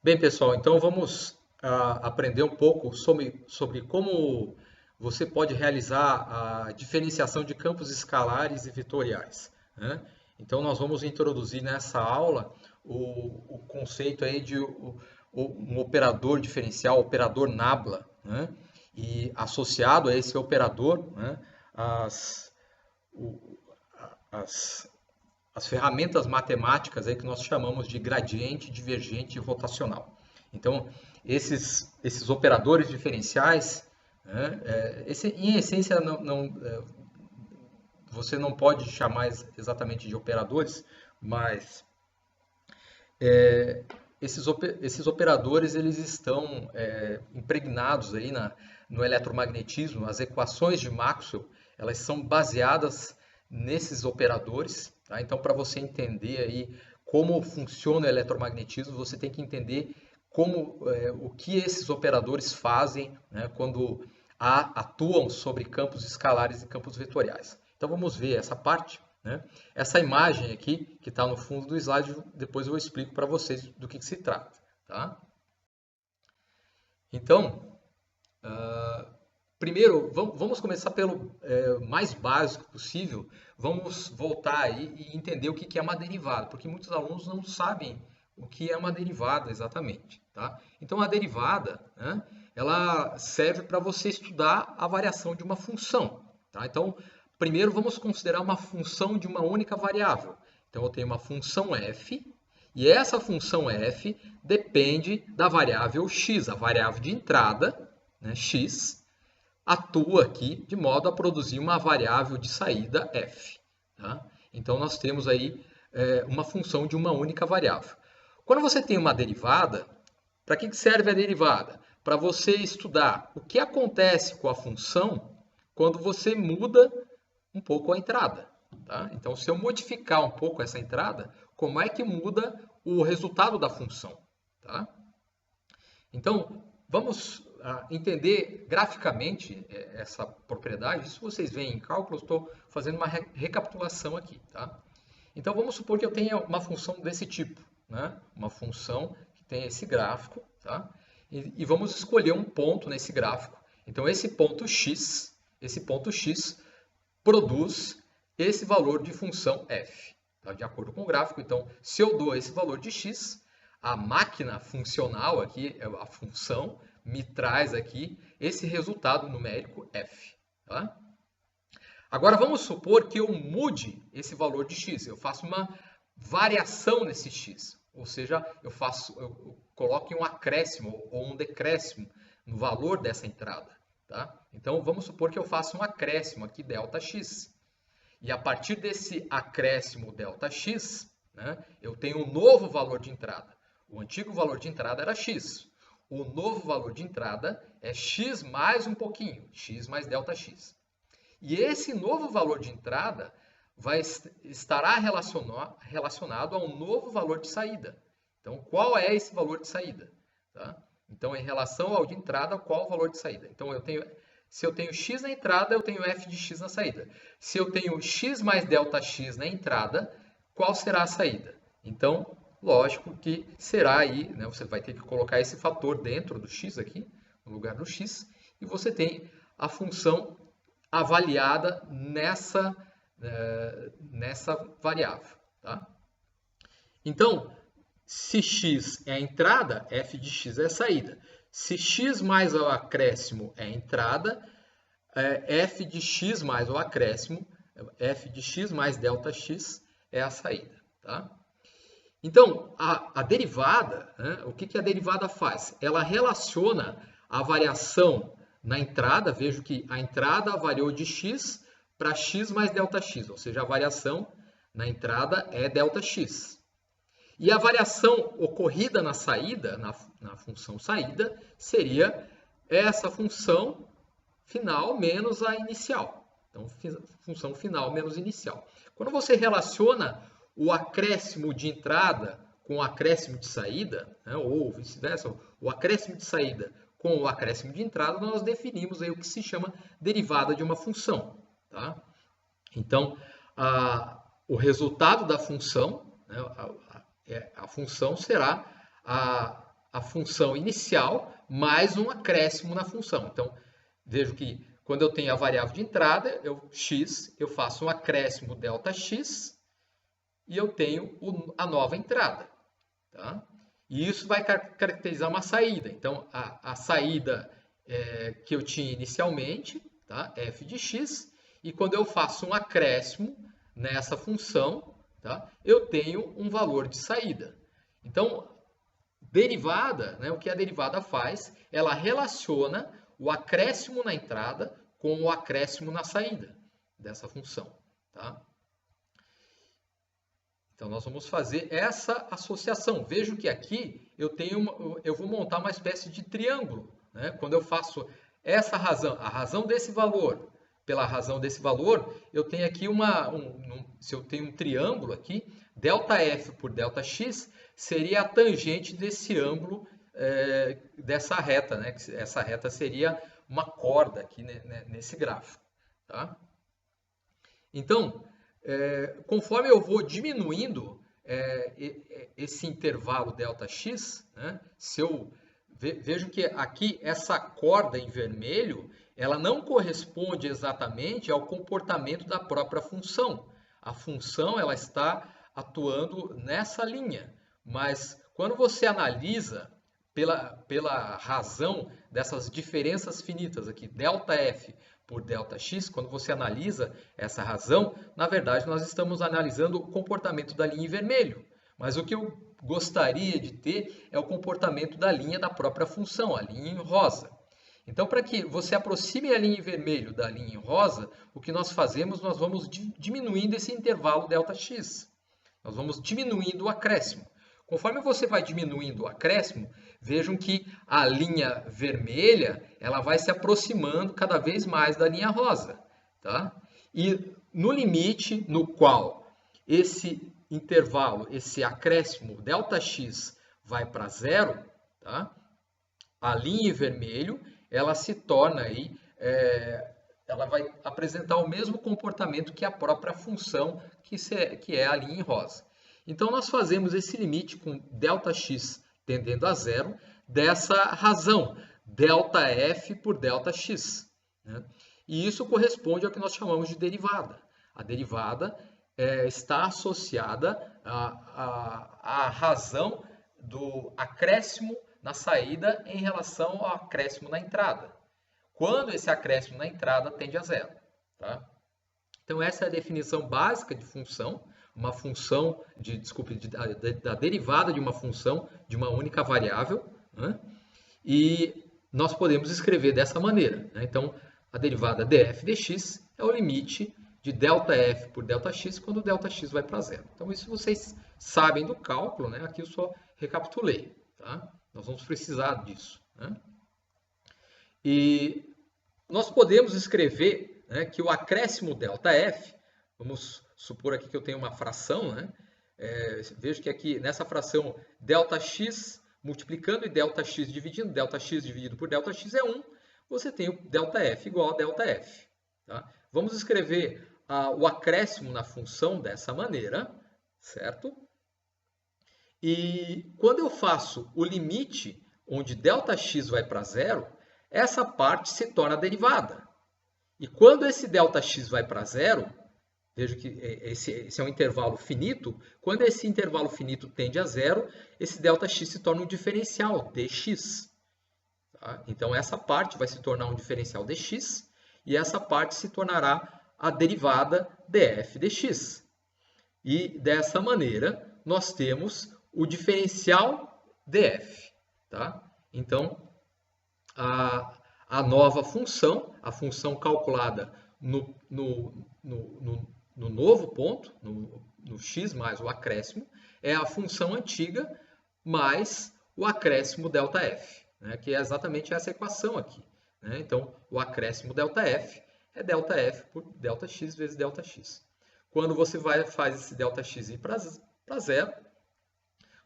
Bem, pessoal, então vamos aprender um pouco sobre como você pode realizar a diferenciação de campos escalares e vetoriais, né? Então, nós vamos introduzir nessa aula o conceito aí de um operador diferencial, operador nabla, né? E associado a esse operador, né, as, o- as, as ferramentas matemáticas aí que nós chamamos de gradiente, divergente e rotacional. Então, esses operadores diferenciais, né, em essência, você não pode chamar exatamente de operadores, mas esses operadores eles estão impregnados aí no eletromagnetismo. As equações de Maxwell elas são baseadas nesses operadores. Tá? Então, para você entender aí como funciona o eletromagnetismo, você tem que entender o que esses operadores fazem, né, quando atuam sobre campos escalares e campos vetoriais. Então, vamos ver essa parte. Né? Essa imagem aqui, que está no fundo do slide, depois eu explico para vocês do que se trata. Tá? Então, primeiro, vamos começar pelo mais básico possível. Vamos voltar aí e entender o que é uma derivada, porque muitos alunos não sabem o que é uma derivada exatamente. Tá? Então, a derivada, né, ela serve para você estudar a variação de uma função. Tá? Então, primeiro vamos considerar uma função de uma única variável. Então, eu tenho uma função f, e essa função f depende da variável x, a variável de entrada, né, x, atua aqui de modo a produzir uma variável de saída f. Tá? Então, nós temos aí uma função de uma única variável. Quando você tem uma derivada, para que serve a derivada? Para você estudar o que acontece com a função quando você muda um pouco a entrada. Tá? Então, se eu modificar um pouco essa entrada, como é que muda o resultado da função? Tá? Então, vamos entender graficamente essa propriedade. Isso vocês veem em cálculo, estou fazendo uma recapitulação aqui. Tá? Então, vamos supor que eu tenha uma função desse tipo. Né? Uma função que tem esse gráfico. Tá? E vamos escolher um ponto nesse gráfico. Então, esse ponto x produz esse valor de função f, tá? De acordo com o gráfico. Então, se eu dou esse valor de x, a máquina funcional aqui, a função, me traz aqui esse resultado numérico f. Tá? Agora, vamos supor que eu mude esse valor de x, eu faço uma variação nesse x, ou seja, eu coloco um acréscimo ou um decréscimo no valor dessa entrada. Tá? Então, vamos supor que eu faça um acréscimo aqui, ΔX. E a partir desse acréscimo ΔX, né, eu tenho um novo valor de entrada. O antigo valor de entrada era x. O novo valor de entrada é x mais um pouquinho, x mais ΔX. E esse novo valor de entrada estará relacionado a um novo valor de saída. Então, qual é esse valor de saída? Tá? Então, em relação ao de entrada, qual o valor de saída? Então, se eu tenho x na entrada, eu tenho f de x na saída. Se eu tenho x mais ΔX na entrada, qual será a saída? Então, lógico que será aí, né, você vai ter que colocar esse fator dentro do x aqui, no lugar do x, e você tem a função avaliada nessa variável. Tá? Então, se x é a entrada, f de x é a saída. Se x mais o acréscimo é a entrada, f de x mais o acréscimo, f de x mais ΔX é a saída. Tá? Então, a derivada, né, o que a derivada faz? Ela relaciona a variação na entrada, vejo que a entrada variou de x para x mais ΔX, ou seja, a variação na entrada é ΔX. E a variação ocorrida na saída, na função saída, seria essa função final menos a inicial. Então, função final menos inicial. Quando você relaciona o acréscimo de entrada com o acréscimo de saída, né, ou vice-versa, o acréscimo de saída com o acréscimo de entrada, nós definimos aí o que se chama derivada de uma função. Tá? Então, o resultado da função, né, a função será a função inicial mais um acréscimo na função. Então, vejo que quando eu tenho a variável de entrada, x, eu faço um acréscimo Δx e eu tenho a nova entrada. Tá? E isso vai caracterizar uma saída. Então, a saída que eu tinha inicialmente, tá? F de x, e quando eu faço um acréscimo nessa função, tá? Eu tenho um valor de saída. Então, derivada, né? O que a derivada faz? Ela relaciona o acréscimo na entrada com o acréscimo na saída dessa função. Tá? Então, nós vamos fazer essa associação. Vejo que aqui eu vou montar uma espécie de triângulo. Né? Quando eu faço essa razão, a razão desse valor, pela razão desse valor, eu tenho aqui se eu tenho um triângulo aqui, ΔF por Δx seria a tangente desse ângulo dessa reta. Né? Essa reta seria uma corda aqui nesse gráfico. Tá? Então, conforme eu vou diminuindo esse intervalo Δx, né, vejo que aqui essa corda em vermelho, ela não corresponde exatamente ao comportamento da própria função. A função ela está atuando nessa linha, mas quando você analisa pela razão dessas diferenças finitas aqui, ΔF por Δx, quando você analisa essa razão, na verdade nós estamos analisando o comportamento da linha em vermelho. Mas o que eu gostaria de ter é o comportamento da linha da própria função, a linha em rosa. Então, para que você aproxime a linha em vermelho da linha em rosa, o que nós fazemos, nós vamos diminuindo esse intervalo Δx. Nós vamos diminuindo o acréscimo. Conforme você vai diminuindo o acréscimo, vejam que a linha vermelha ela vai se aproximando cada vez mais da linha rosa. Tá? E no limite no qual esse intervalo, esse acréscimo Δx vai para zero, tá? A linha em vermelho ela se torna aí, ela vai apresentar o mesmo comportamento que a própria função, que é a linha em rosa. Então, nós fazemos esse limite com Δx tendendo a zero, dessa razão, ΔF por Δx. Né? E isso corresponde ao que nós chamamos de derivada. A derivada está associada à razão do acréscimo na saída em relação ao acréscimo na entrada. Quando esse acréscimo na entrada tende a zero. Tá? Então, essa é a definição básica de função. Uma função, da derivada de uma função de uma única variável. Né? E nós podemos escrever dessa maneira. Né? Então, a derivada df dx é o limite de ΔF por Δx quando Δx vai para zero. Então, isso vocês sabem do cálculo. Né? Aqui eu só recapitulei. Tá? Nós vamos precisar disso. Né? E nós podemos escrever, né, que o acréscimo ΔF, vamos supor aqui que eu tenho uma fração, né? Vejo que aqui nessa fração Δx multiplicando e Δx dividindo, Δx dividido por Δx é 1, você tem o ΔF igual a ΔF. Tá? Vamos escrever o acréscimo na função dessa maneira, certo? E quando eu faço o limite onde Δx vai para zero, essa parte se torna derivada. E quando esse Δx vai para zero, vejo que esse é um intervalo finito. Quando esse intervalo finito tende a zero, esse Δx se torna um diferencial dx. Tá? Então, essa parte vai se tornar um diferencial dx e essa parte se tornará a derivada df dx. E dessa maneira, nós temos o diferencial df. Tá? Então, a nova função, a função calculada no novo ponto, no x mais o acréscimo, é a função antiga mais o acréscimo ΔF, né, que é exatamente essa equação aqui. Né? Então, o acréscimo ΔF é ΔF por Δx vezes Δx. Quando você faz esse Δx ir para zero,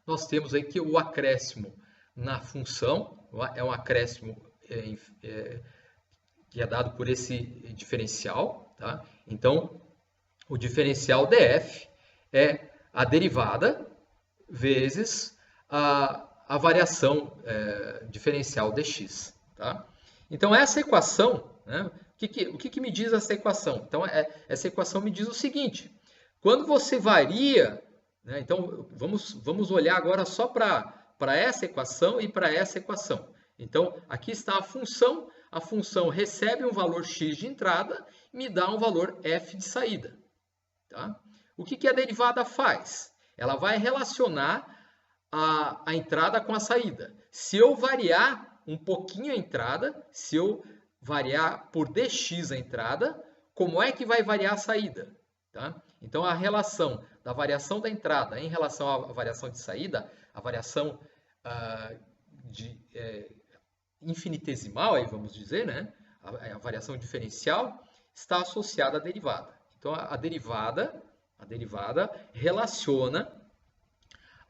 nós temos aí que o acréscimo na função é um acréscimo que é dado por esse diferencial. Tá? Então, o diferencial df é a derivada vezes a variação diferencial dx. Tá? Então, essa equação, né, o que me diz essa equação? Então, essa equação me diz o seguinte: quando você varia, né, então vamos olhar agora só para essa equação e para essa equação. Então, aqui está a função recebe um valor x de entrada e me dá um valor f de saída. Tá? O que a derivada faz? Ela vai relacionar a entrada com a saída. Se eu variar um pouquinho a entrada, se eu variar por dx a entrada, como é que vai variar a saída? Tá? Então, a relação da variação da entrada em relação à variação de saída, a variação infinitesimal, aí vamos dizer, né? A variação diferencial, está associada à derivada. Então, a derivada relaciona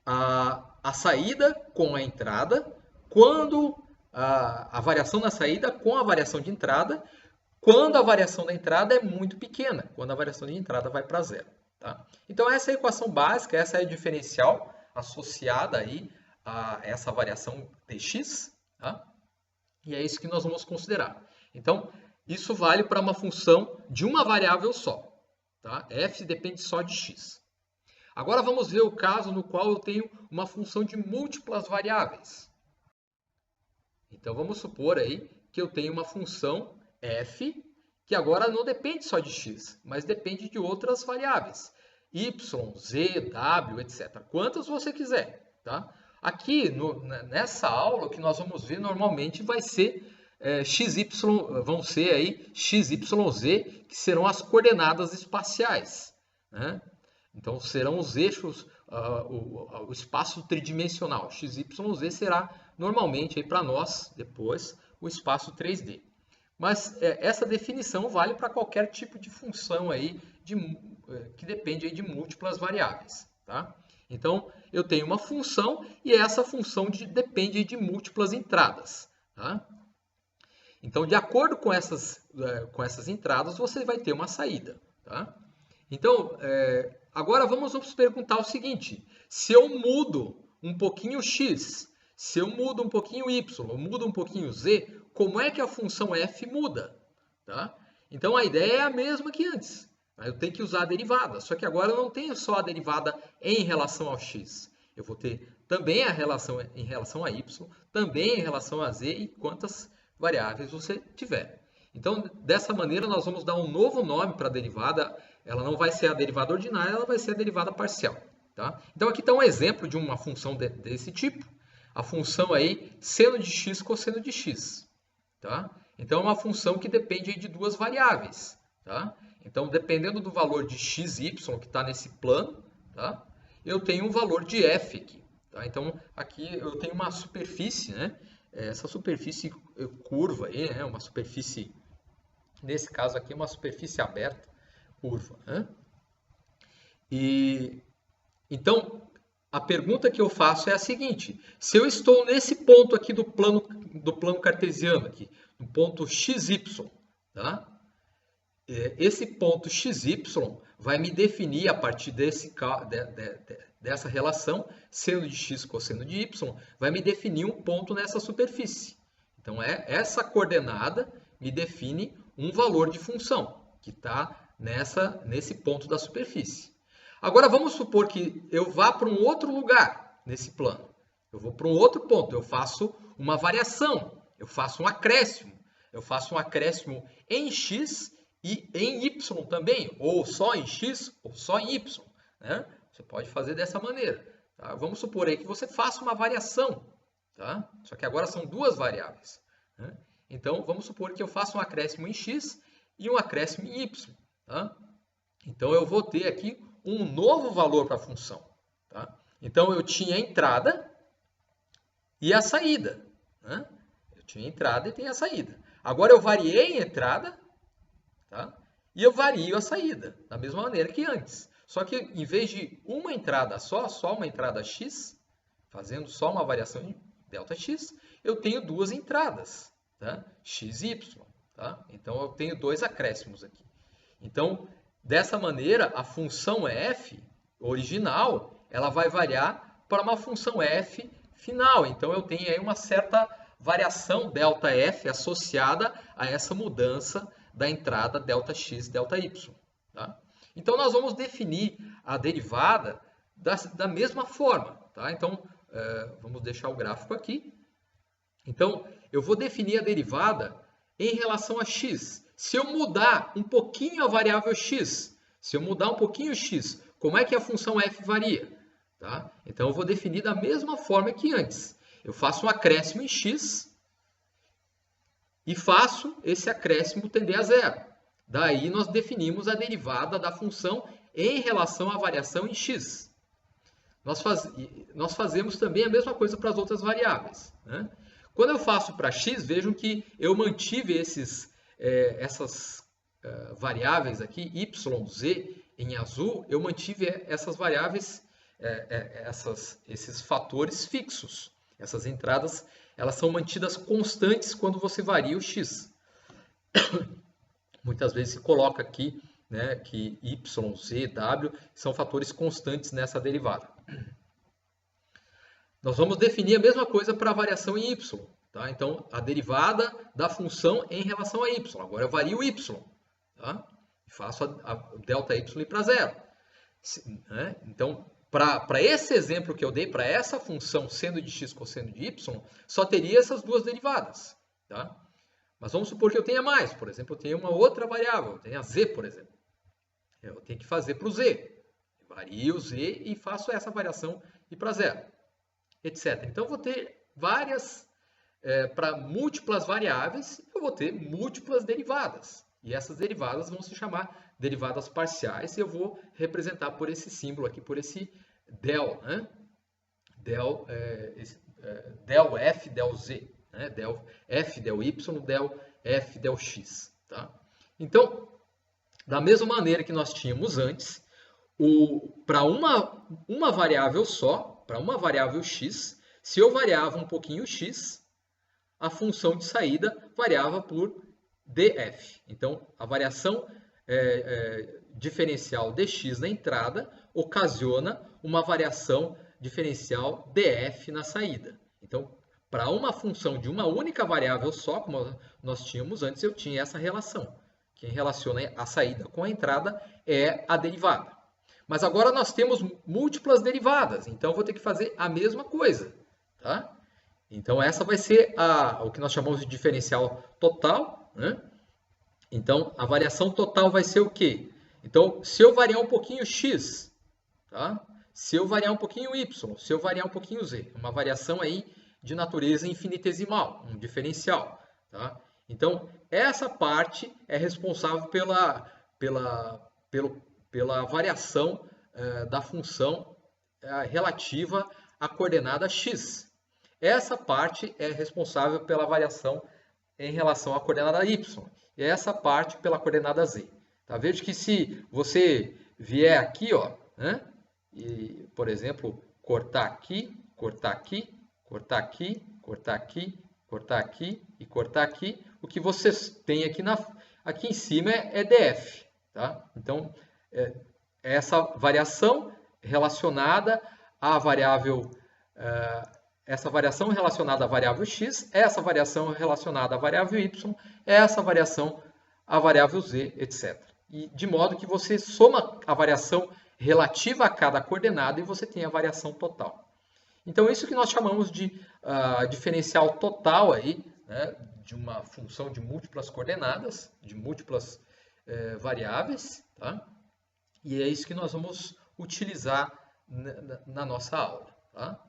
a saída com a entrada, quando a variação da saída com a variação de entrada, quando a variação da entrada é muito pequena, quando a variação de entrada vai para zero. Tá? Então, essa é a equação básica, essa é a diferencial associada aí a essa variação dx. Tá? E é isso que nós vamos considerar. Então, isso vale para uma função de uma variável só. Tá? F depende só de x. Agora vamos ver o caso no qual eu tenho uma função de múltiplas variáveis. Então vamos supor aí que eu tenho uma função f que agora não depende só de x, mas depende de outras variáveis. Y, z, w, etc. Quantas você quiser. Tá? Aqui nessa aula o que nós vamos ver normalmente vai ser vão ser aí x, y, z, que serão as coordenadas espaciais. Né? Então, serão os eixos, o espaço tridimensional. X, Y, Z será normalmente para nós, depois, o espaço 3D. Mas essa definição vale para qualquer tipo de função aí que depende aí de múltiplas variáveis. Tá? Então, eu tenho uma função e essa função depende de múltiplas entradas. Tá? Então, de acordo com essas entradas, você vai ter uma saída. Tá? Então, agora vamos nos perguntar o seguinte: se eu mudo um pouquinho x, se eu mudo um pouquinho y, eu mudo um pouquinho z, como é que a função f muda? Tá? Então, a ideia é a mesma que antes. Eu tenho que usar a derivada, só que agora eu não tenho só a derivada em relação ao x. Eu vou ter também a relação em relação a y, também em relação a z e quantas variáveis você tiver. Então, dessa maneira, nós vamos dar um novo nome para a derivada. Ela não vai ser a derivada ordinária, ela vai ser a derivada parcial. Tá? Então, aqui está um exemplo de uma função desse tipo. A função aí, seno de x, cosseno de x. Tá? Então, é uma função que depende aí de duas variáveis. Tá? Então, dependendo do valor de x e y, que está nesse plano, tá? Eu tenho um valor de f aqui. Tá? Então, aqui eu tenho uma superfície, né? Essa superfície curva aí, né? Uma superfície, nesse caso aqui, uma superfície aberta, curva. Né? E então, a pergunta que eu faço é a seguinte: se eu estou nesse ponto aqui do plano cartesiano, aqui, no ponto xy, tá? Esse ponto xy vai me definir, a partir dessa relação, seno de x cosseno de y, vai me definir um ponto nessa superfície. Então, essa coordenada me define um valor de função, que está nesse ponto da superfície. Agora, vamos supor que eu vá para um outro lugar nesse plano. Eu vou para um outro ponto, eu faço uma variação, eu faço um acréscimo. Eu faço um acréscimo em x e em y também, ou só em x ou só em y. Né? Você pode fazer dessa maneira. Tá? Vamos supor aí que você faça uma variação. Tá? Só que agora são duas variáveis. Né? Então, vamos supor que eu faça um acréscimo em x e um acréscimo em y. Tá? Então, eu vou ter aqui um novo valor para a função. Tá? Então, eu tinha a entrada e a saída. Né? Eu tinha a entrada e tenho a saída. Agora, eu variei a entrada, tá? E eu vario a saída, da mesma maneira que antes. Só que, em vez de uma entrada só uma entrada x, fazendo só uma variação em ΔX, eu tenho duas entradas, tá? X e y. Tá? Então, eu tenho dois acréscimos aqui. Então, dessa maneira, a função f original ela vai variar para uma função f final. Então, eu tenho aí uma certa variação ΔF associada a essa mudança da entrada ΔX, ΔY. Tá? Então, nós vamos definir a derivada da mesma forma. Tá? Então, vamos deixar o gráfico aqui. Então, eu vou definir a derivada em relação a x. Se eu mudar um pouquinho a variável x, se eu mudar um pouquinho x, como é que a função f varia? Tá? Então, eu vou definir da mesma forma que antes. Eu faço um acréscimo em x e faço esse acréscimo tender a zero. Daí, nós definimos a derivada da função em relação à variação em x. Nós fazemos também a mesma coisa para as outras variáveis. Né? Quando eu faço para x, vejam que eu mantive essas variáveis aqui, y, z, em azul, eu mantive essas variáveis, esses fatores fixos. Essas entradas, elas são mantidas constantes quando você varia o x. Muitas vezes se coloca aqui, né, que y, z, w são fatores constantes nessa derivada. Nós vamos definir a mesma coisa para a variação em y. Tá? Então, a derivada da função em relação a y. Agora eu vario o y. Tá? E faço a ΔY ir para zero. Né? Então, para esse exemplo que eu dei, para essa função seno de x cosseno de y, só teria essas duas derivadas. Tá? Mas vamos supor que eu tenha mais. Por exemplo, eu tenho uma outra variável. Eu tenho a z, por exemplo. Eu tenho que fazer para o z. Vario o z e faço essa variação ir para zero. Etc. Então, eu vou ter várias, para múltiplas variáveis, eu vou ter múltiplas derivadas. E essas derivadas vão se chamar derivadas parciais, e eu vou representar por esse símbolo aqui, por esse del, né? Del F, del Z, né? Del F, del Y, del F, del X. Tá? Então, da mesma maneira que nós tínhamos antes, para uma variável só, para uma variável x, se eu variava um pouquinho x, a função de saída variava por df. Então, a variação diferencial dx na entrada ocasiona uma variação diferencial df na saída. Então, para uma função de uma única variável só, como nós tínhamos antes, eu tinha essa relação. Quem relaciona a saída com a entrada é a derivada. Mas agora nós temos múltiplas derivadas, então eu vou ter que fazer a mesma coisa. Tá? Então essa vai ser o que nós chamamos de diferencial total. Né? Então a variação total vai ser o quê? Então se eu variar um pouquinho x, tá? Se eu variar um pouquinho y, se eu variar um pouquinho z, uma variação aí de natureza infinitesimal, um diferencial. Tá? Então essa parte é responsável pela variação da função relativa à coordenada x. Essa parte é responsável pela variação em relação à coordenada y. E essa parte pela coordenada z. Tá? Veja que se você vier aqui, ó, né, e, por exemplo, cortar aqui, cortar aqui, cortar aqui, cortar aqui, cortar aqui e cortar aqui, o que você tem aqui em cima é df. Tá? Então, essa variação relacionada à variável, essa variação relacionada à variável x, essa variação relacionada à variável y, essa variação à variável z, etc. E de modo que você soma a variação relativa a cada coordenada e você tem a variação total. Então, isso que nós chamamos de diferencial total aí, né, de uma função de múltiplas coordenadas, de múltiplas variáveis, tá? E é isso que nós vamos utilizar na nossa aula. Tá?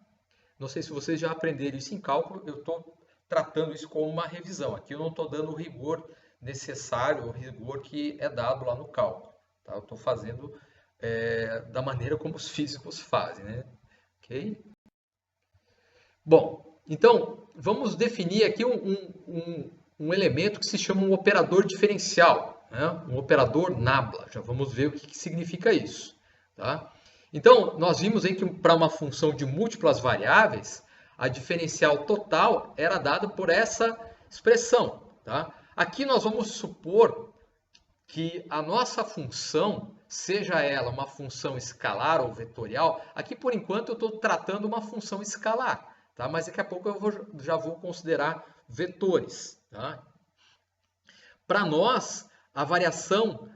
Não sei se vocês já aprenderam isso em cálculo, eu estou tratando isso como uma revisão. Aqui eu não estou dando o rigor necessário, o rigor que é dado lá no cálculo. Tá? Eu estou fazendo da maneira como os físicos fazem. Né? Okay? Bom, então vamos definir aqui um elemento que se chama um operador diferencial. Né? Um operador nabla. Já vamos ver o que significa isso. Tá? Então, nós vimos aí que para uma função de múltiplas variáveis, a diferencial total era dada por essa expressão. Tá? Aqui nós vamos supor que a nossa função, seja ela uma função escalar ou vetorial, aqui por enquanto eu estou tratando uma função escalar. tá? Mas daqui a pouco já vou considerar vetores, tá? Para nós, a variação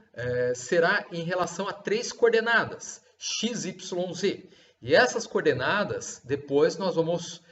será em relação a 3 coordenadas, x, y, z. E essas coordenadas, depois nós vamos,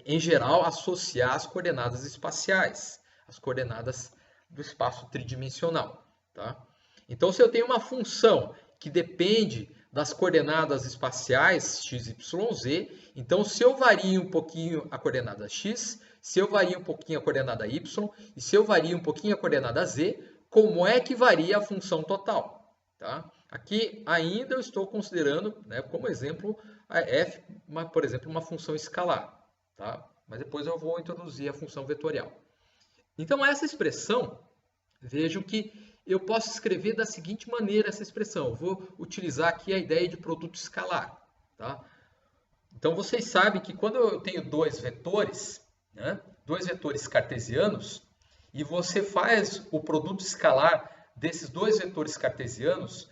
em geral, associar as coordenadas espaciais, as coordenadas do espaço tridimensional, tá? Então, se eu tenho uma função que depende das coordenadas espaciais x, y, z, então se eu vario um pouquinho a coordenada x, se eu vario um pouquinho a coordenada y e se eu vario um pouquinho a coordenada z, como é que varia a função total? Tá? Aqui ainda eu estou considerando, né, como exemplo a f, por exemplo, uma função escalar. Tá? Mas depois eu vou introduzir a função vetorial. Então essa expressão, vejam que eu posso escrever da seguinte maneira essa expressão. Eu vou utilizar aqui a ideia de produto escalar. Tá? Então vocês sabem que quando eu tenho dois vetores, né, dois vetores cartesianos, e você faz o produto escalar desses dois vetores cartesianos,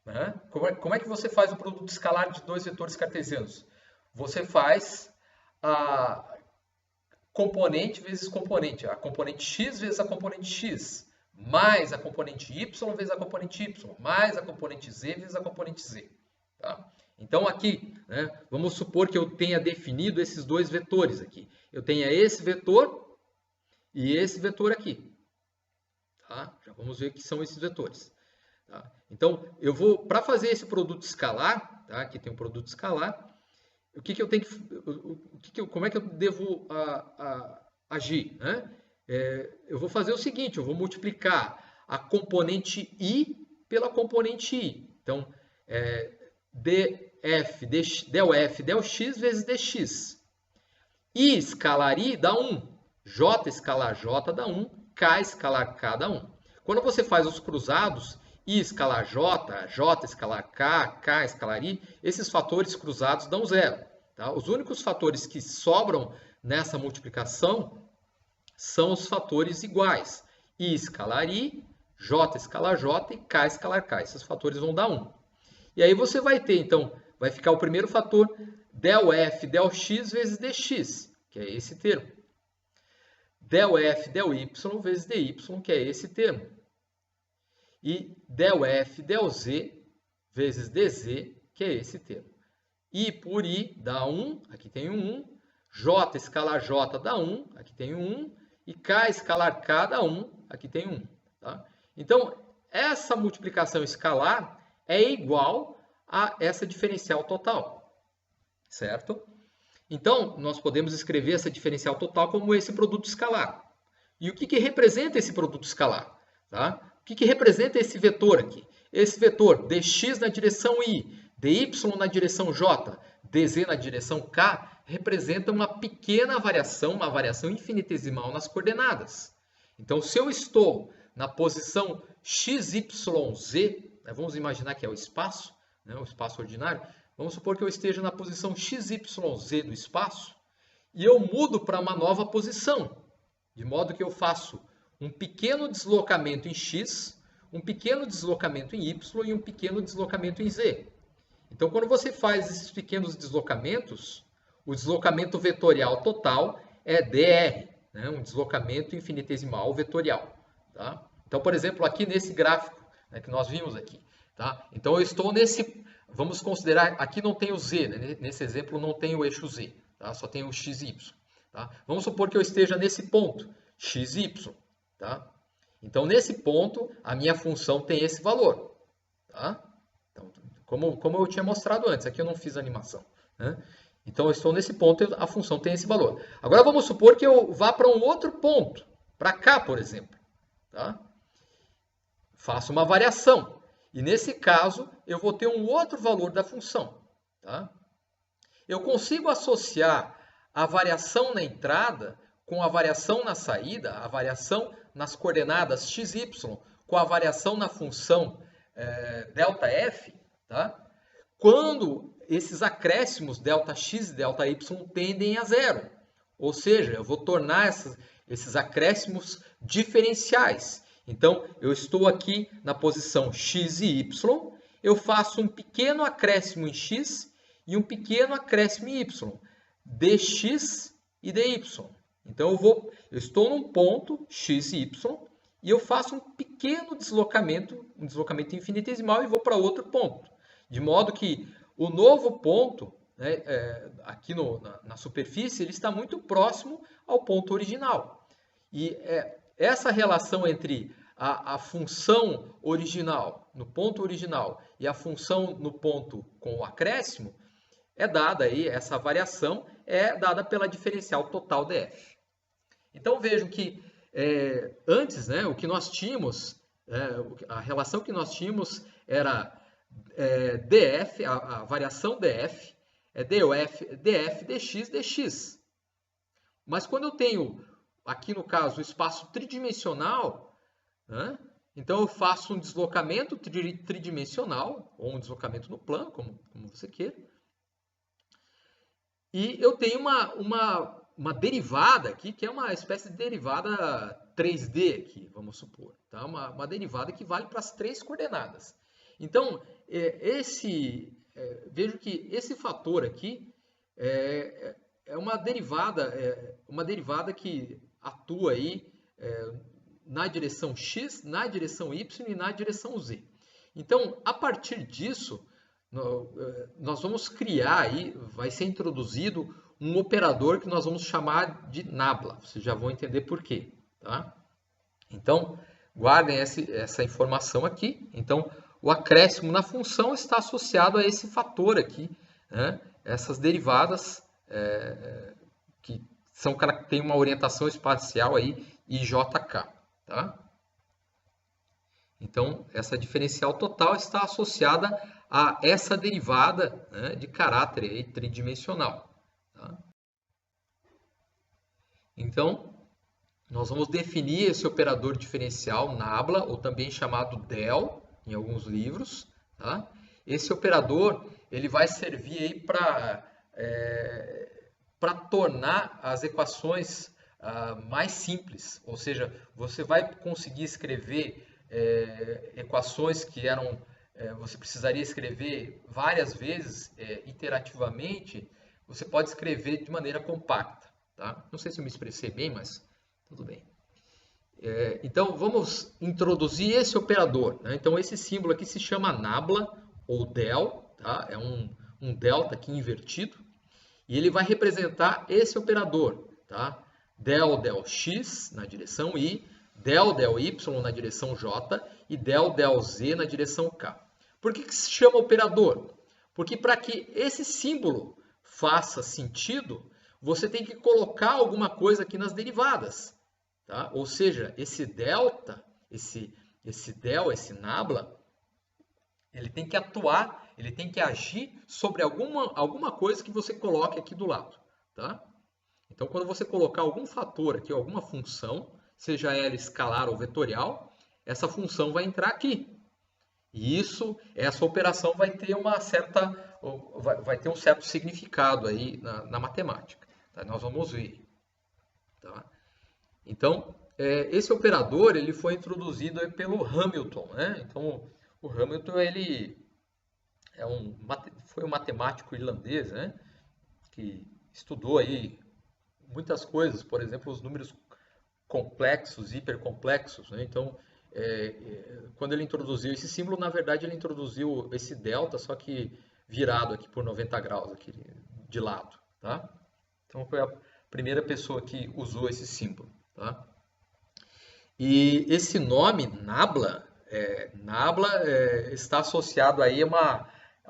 né, como é que você faz o produto escalar de dois vetores cartesianos? Você faz a componente vezes componente, a componente x vezes a componente x, mais a componente y vezes a componente y, mais a componente z vezes a componente z. Tá? Então aqui, né, vamos supor que eu tenha definido esses dois vetores aqui. Eu tenha esse vetor e esse vetor aqui. Tá? Já vamos ver que são esses vetores. Tá? Então, eu vou, para fazer esse produto escalar, tá? Aqui tem um produto escalar, o que eu tenho que, como é que eu devo agir? Né? Eu vou fazer o seguinte, eu vou multiplicar a componente i pela componente i. Então, del f del x vezes dx. I escalar i dá 1. J escalar j dá 1. K escalar k dá 1. Quando você faz os cruzados, I escalar j, j escalar k, k escalar i, esses fatores cruzados dão 0. Tá? Os únicos fatores que sobram nessa multiplicação são os fatores iguais. I escalar i, j escalar j e k escalar k. Esses fatores vão dar 1. E aí você vai ter, então, vai ficar o primeiro fator del f del x vezes dx, que é esse termo. Del f del y vezes dy, que é esse termo. E del f del z vezes dz, que é esse termo. I por i dá 1, aqui tem um 1. J escalar j dá 1, aqui tem um 1. E k escalar k dá 1, aqui tem 1. Tá? Então, essa multiplicação escalar é igual a essa diferencial total. Certo? Então, nós podemos escrever essa diferencial total como esse produto escalar. E o que representa esse produto escalar? Tá? O que representa esse vetor aqui? Esse vetor dx na direção i, dy na direção j, dz na direção k, representa uma pequena variação, uma variação infinitesimal nas coordenadas. Então, se eu estou na posição x, y, z, né, vamos imaginar que é o espaço, né, o espaço ordinário, vamos supor que eu esteja na posição x, y, z do espaço, e eu mudo para uma nova posição, de modo que eu faço um pequeno deslocamento em x, um pequeno deslocamento em y e um pequeno deslocamento em z. Então, quando você faz esses pequenos deslocamentos, o deslocamento vetorial total é dr, né? Um deslocamento infinitesimal vetorial. Tá? Então, por exemplo, aqui nesse gráfico, né, que nós vimos aqui. Tá? Então, eu estou nesse... Vamos considerar... Aqui não tem o z, né? Nesse exemplo não tem o eixo z. Tá? Só tem o x e y. Tá? Vamos supor que eu esteja nesse ponto, x e y. Tá? Então, nesse ponto, a minha função tem esse valor. Tá? Então, como eu tinha mostrado antes, aqui eu não fiz animação. Né? Então, eu estou nesse ponto, a função tem esse valor. Agora, vamos supor que eu vá para um outro ponto, para cá, por exemplo. Tá? Faço uma variação. E, nesse caso, eu vou ter um outro valor da função. Tá? Eu consigo associar a variação na entrada com a variação na saída, a variação nas coordenadas x, y, com a variação na função ΔF, tá? Quando esses acréscimos ΔX e ΔY tendem a zero. Ou seja, eu vou tornar esses acréscimos diferenciais. Então, eu estou aqui na posição x e y, eu faço um pequeno acréscimo em x e um pequeno acréscimo em y. dx e dy. Então, eu estou num ponto x e y e eu faço um pequeno deslocamento, um deslocamento infinitesimal e vou para outro ponto. De modo que o novo ponto, né, aqui na superfície, ele está muito próximo ao ponto original. E essa relação entre a função original, no ponto original, e a função no ponto com o acréscimo, é dada aí, essa variação é dada pela diferencial total df. Então vejam que antes, né, o que nós tínhamos, a relação que nós tínhamos era df, a variação df, é df dx dx. Mas quando eu tenho, aqui no caso, o espaço tridimensional, né, então eu faço um deslocamento tridimensional, ou um deslocamento no plano, como você queira, e eu tenho uma derivada aqui, que é uma espécie de derivada 3D aqui, vamos supor. Tá? Uma derivada que vale para as 3 coordenadas. Então, vejo que esse fator aqui é uma derivada que atua aí na direção x, na direção y e na direção z. Então, a partir disso, nós vamos criar aí, vai ser introduzido um operador que nós vamos chamar de nabla. Vocês já vão entender por quê. Tá? Então, guardem essa informação aqui. Então, o acréscimo na função está associado a esse fator aqui, né? Essas derivadas que têm uma orientação espacial aí, IJK. Tá? Então, essa diferencial total está associada a essa derivada, né, de caráter aí, tridimensional. Tá? Então, nós vamos definir esse operador diferencial nabla, ou também chamado del, em alguns livros. Tá? Esse operador ele vai servir aí para tornar as equações mais simples, ou seja, você vai conseguir escrever equações que você precisaria escrever várias vezes, iterativamente, você pode escrever de maneira compacta. Tá? Não sei se eu me expressei bem, mas tudo bem. Então, vamos introduzir esse operador. Né? Então, esse símbolo aqui se chama nabla, ou del, tá? É um delta aqui invertido, e ele vai representar esse operador. Tá? Del x na direção y, del y na direção j e del z na direção k. Por que se chama operador? Porque para que esse símbolo faça sentido, você tem que colocar alguma coisa aqui nas derivadas. Tá? Ou seja, esse delta, esse nabla, ele tem que atuar, ele tem que agir sobre alguma coisa que você coloque aqui do lado. Tá? Então, quando você colocar algum fator aqui, alguma função, seja ela escalar ou vetorial, essa função vai entrar aqui. E essa operação vai ter um certo significado aí na matemática. Tá? Nós vamos ver. Tá? Então, esse operador ele foi introduzido aí pelo Hamilton. Né? Então, o Hamilton ele foi um matemático irlandês, né? Que estudou aí muitas coisas, por exemplo, os números complexos, hipercomplexos. Né? Então, quando ele introduziu esse símbolo, na verdade ele introduziu esse delta, só que virado aqui por 90 graus, aqui de lado. Tá? Então, foi a primeira pessoa que usou esse símbolo. Tá? E esse nome, nabla, está associado aí a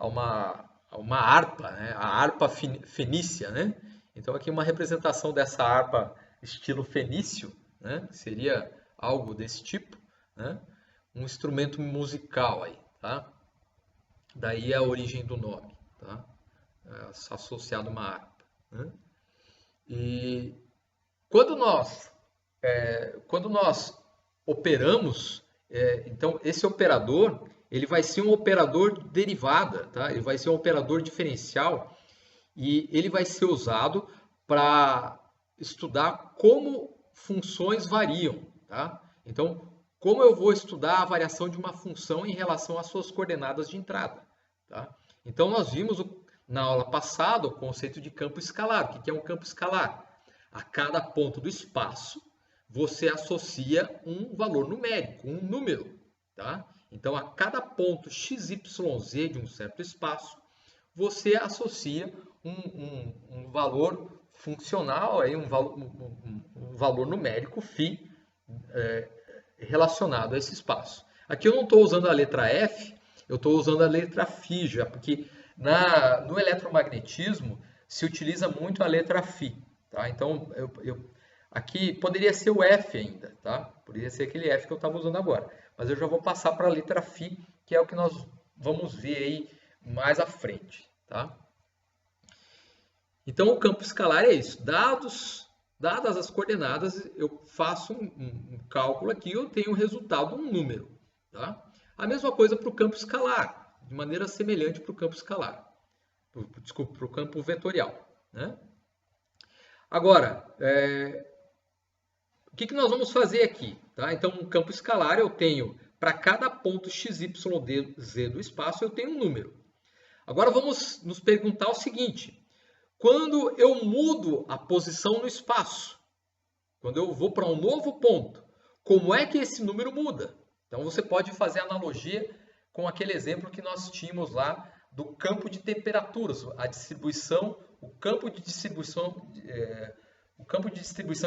uma harpa, né? A harpa fenícia. Né? Então, aqui uma representação dessa harpa estilo fenício, né? Seria algo desse tipo, né? Um instrumento musical aí, tá? Daí a origem do nome, tá? Associado a uma harpa. Né? E quando nós operamos, então esse operador ele vai ser um operador derivada, tá? Ele vai ser um operador diferencial e ele vai ser usado para estudar como funções variam. Tá? Então, como eu vou estudar a variação de uma função em relação às suas coordenadas de entrada. Tá? Então, nós vimos na aula passada o conceito de campo escalar. O que é um campo escalar? A cada ponto do espaço, você associa um valor numérico, um número. Tá? Então, a cada ponto XYZ de um certo espaço, você associa um valor funcional, aí um valor numérico, φ, relacionado a esse espaço. Aqui eu não estou usando a letra F, eu estou usando a letra φ já, porque no eletromagnetismo se utiliza muito a letra φ. Tá? Então, aqui poderia ser o F ainda, tá? Poderia ser aquele F que eu estava usando agora. Mas eu já vou passar para a letra φ, que é o que nós vamos ver aí mais à frente. Tá? Então, o campo escalar é isso. Dadas as coordenadas, eu faço um cálculo aqui, eu tenho o resultado, um número. Tá? A mesma coisa para o campo escalar, de maneira semelhante para o campo escalar. Desculpa, para o campo vetorial. Né? Agora, o que nós vamos fazer aqui? Tá? Então, no campo escalar, eu tenho, para cada ponto XYZ do espaço, eu tenho um número. Agora, vamos nos perguntar o seguinte. Quando eu mudo a posição no espaço, quando eu vou para um novo ponto, como é que esse número muda? Então, você pode fazer analogia com aquele exemplo que nós tínhamos lá do campo de temperaturas, a distribuição, o campo de distribuição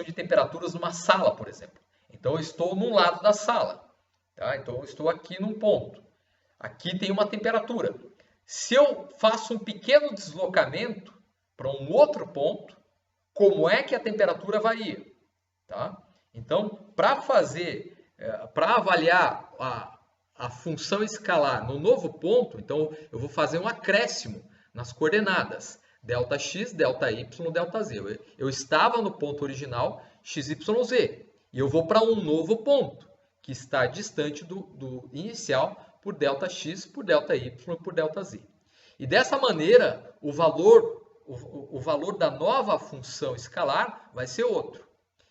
de temperaturas numa sala, por exemplo. Então, eu estou num lado da sala. Tá? Então, eu estou aqui num ponto. Aqui tem uma temperatura. Se eu faço um pequeno deslocamento para um outro ponto, como é que a temperatura varia? Tá? Então, para avaliar a função escalar no novo ponto, então eu vou fazer um acréscimo nas coordenadas ΔX, ΔY, ΔZ. Eu estava no ponto original XYZ e eu vou para um novo ponto que está distante do inicial por ΔX, por ΔY, por ΔZ. E dessa maneira, o valor da nova função escalar vai ser outro.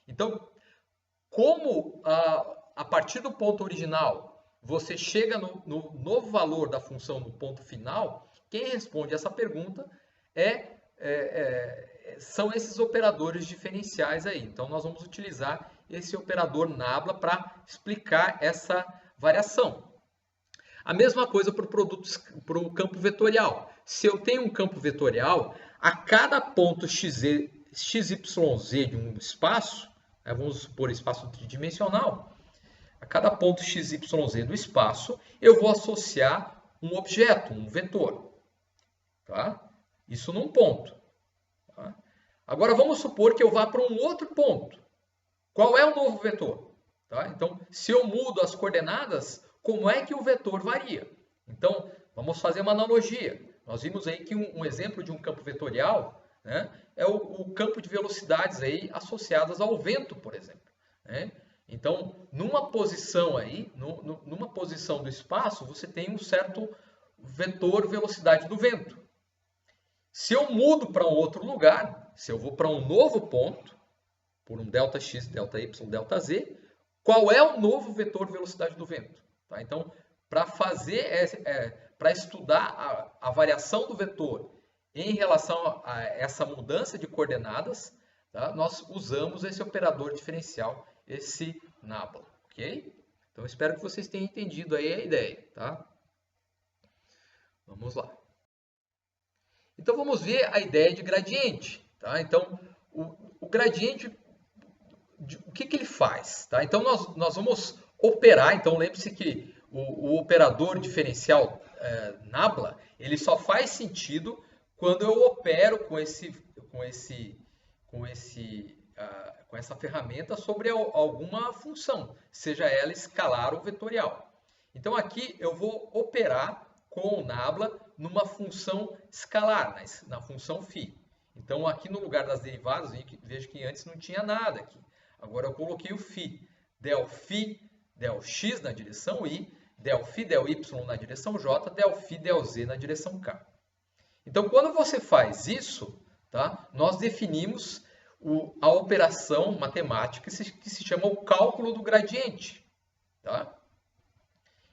Então, como a partir do ponto original você chega no novo valor da função no ponto final, quem responde essa pergunta são esses operadores diferenciais aí. Então, nós vamos utilizar esse operador nabla para explicar essa variação. A mesma coisa para o campo vetorial. Se eu tenho um campo vetorial, a cada ponto XYZ de um espaço, vamos supor espaço tridimensional, a cada ponto XYZ do espaço, eu vou associar um objeto, um vetor. Tá? Isso num ponto. Tá? Agora, vamos supor que eu vá para um outro ponto. Qual é o novo vetor? Tá? Então, se eu mudo as coordenadas, como é que o vetor varia? Então, vamos fazer uma analogia. Nós vimos aí que um exemplo de um campo vetorial, né, é o campo de velocidades aí associadas ao vento, por exemplo. Né? Então, numa posição aí, numa posição do espaço, você tem um certo vetor velocidade do vento. Se eu mudo para um outro lugar, se eu vou para um novo ponto, por um ΔX, ΔY, ΔZ, qual é o novo vetor velocidade do vento? Tá? Então, para estudar a variação do vetor em relação a essa mudança de coordenadas, tá? Nós usamos esse operador diferencial, esse nabla, ok? Então, espero que vocês tenham entendido aí a ideia, tá? Vamos lá. Então, vamos ver a ideia de gradiente, tá? Então, o gradiente, o que ele faz? Tá? Então, nós vamos operar, então lembre-se que o operador diferencial nabla, ele só faz sentido quando eu opero com essa ferramenta sobre alguma função, seja ela escalar ou vetorial. Então, aqui eu vou operar com o nabla numa função escalar, na função φ. Então, aqui no lugar das derivadas, veja que antes não tinha nada aqui. Agora eu coloquei o φ. Δφ, Δx na direção I, Δφ, Dy na direção J, Δφ, Δz na direção K. Então, quando você faz isso, tá, nós definimos a operação matemática que se chama o cálculo do gradiente. Tá?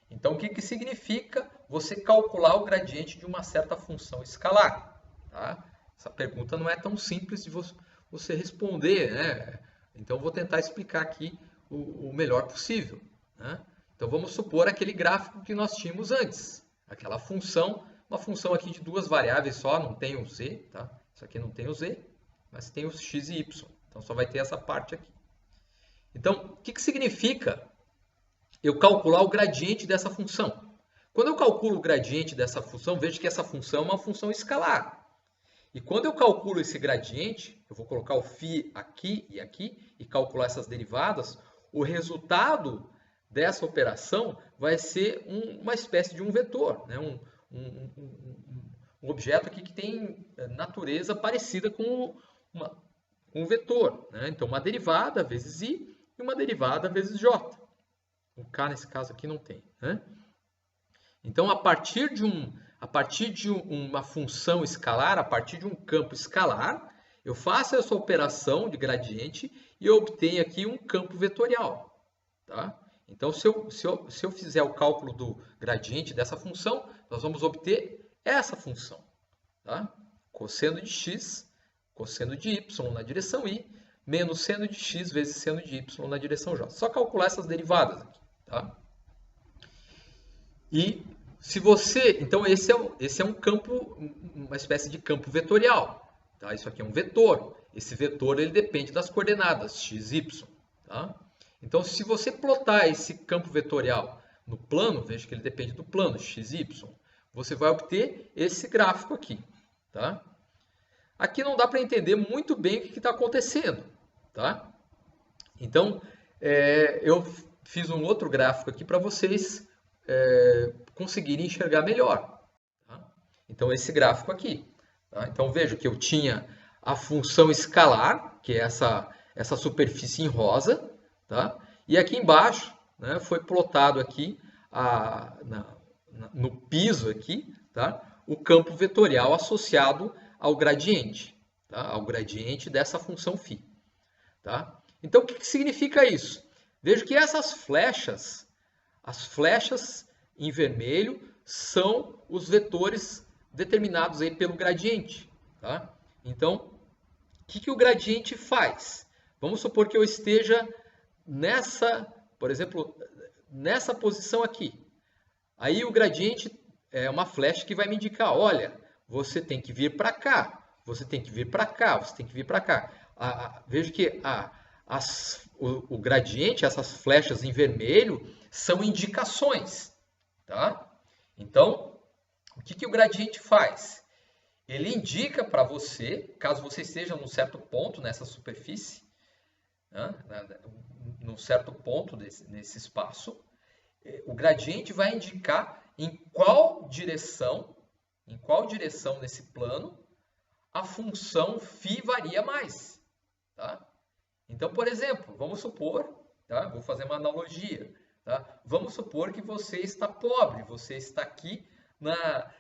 Então, o que significa você calcular o gradiente de uma certa função escalar? Tá? Essa pergunta não é tão simples de você responder, né? Então, eu vou tentar explicar aqui o melhor possível, né? Então, vamos supor aquele gráfico que nós tínhamos antes. Aquela função, uma função aqui de duas variáveis só, não tem o z, tá? Isso aqui não tem o z, mas tem os x e y. Então, só vai ter essa parte aqui. Então, o que significa eu calcular o gradiente dessa função? Quando eu calculo o gradiente dessa função, vejo que essa função é uma função escalar. E quando eu calculo esse gradiente, eu vou colocar o φ aqui e calcular essas derivadas, o resultado dessa operação vai ser uma espécie de um vetor, né? Um objeto aqui que tem natureza parecida com um vetor, né? Então, uma derivada vezes i e uma derivada vezes j. O k, nesse caso aqui, não tem, né? Então, a partir de uma função escalar, a partir de um campo escalar, eu faço essa operação de gradiente e eu obtenho aqui um campo vetorial. Tá? Então, se eu fizer o cálculo do gradiente dessa função, nós vamos obter essa função. Tá? Cosseno de x, cosseno de y na direção i, menos seno de x vezes seno de y na direção j. Só calcular essas derivadas aqui. Tá? E se você, então esse é um campo, uma espécie de campo vetorial, tá? Isso aqui é um vetor. Esse vetor ele depende das coordenadas x, y, tá? Então, se você plotar esse campo vetorial no plano, veja que ele depende do plano x, y, você vai obter esse gráfico aqui, tá? Aqui não dá para entender muito bem o que está acontecendo, tá? Então, eu fiz um outro gráfico aqui para vocês conseguirem enxergar melhor. Tá? Então, esse gráfico aqui. Tá? Então, veja que eu tinha a função escalar, que é essa superfície em rosa, tá? E aqui embaixo, né, foi plotado aqui no piso aqui, tá? O campo vetorial associado ao gradiente, tá? Ao gradiente dessa função φ. Tá? Então, o que significa isso? Veja que essas flechas, as flechas em vermelho, são os vetores determinados aí pelo gradiente. Tá? Então, o que o gradiente faz? Vamos supor que eu esteja por exemplo, nessa posição aqui. Aí o gradiente é uma flecha que vai me indicar, olha, você tem que vir para cá, você tem que vir para cá, você tem que vir para cá. Veja que o gradiente, essas flechas em vermelho, são indicações. Tá? Então, o que o gradiente faz? Ele indica para você, caso você esteja num certo ponto nessa superfície, né, num certo ponto nesse espaço, o gradiente vai indicar em qual direção nesse plano a função φ varia mais. Tá? Então, por exemplo, vamos supor, tá? Vou fazer uma analogia. Tá? Vamos supor que você está pobre, você está aqui na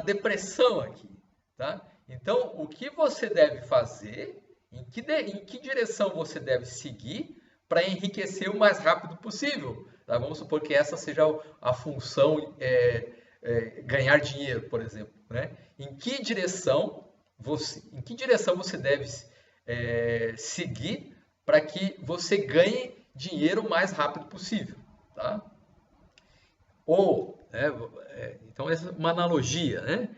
depressão aqui. Tá? Então, o que você deve fazer, em que direção você deve seguir para enriquecer o mais rápido possível? Tá? Vamos supor que essa seja a função ganhar dinheiro, por exemplo. Né? Em que direção você deve seguir para que você ganhe dinheiro o mais rápido possível, tá? Então essa é uma analogia, né?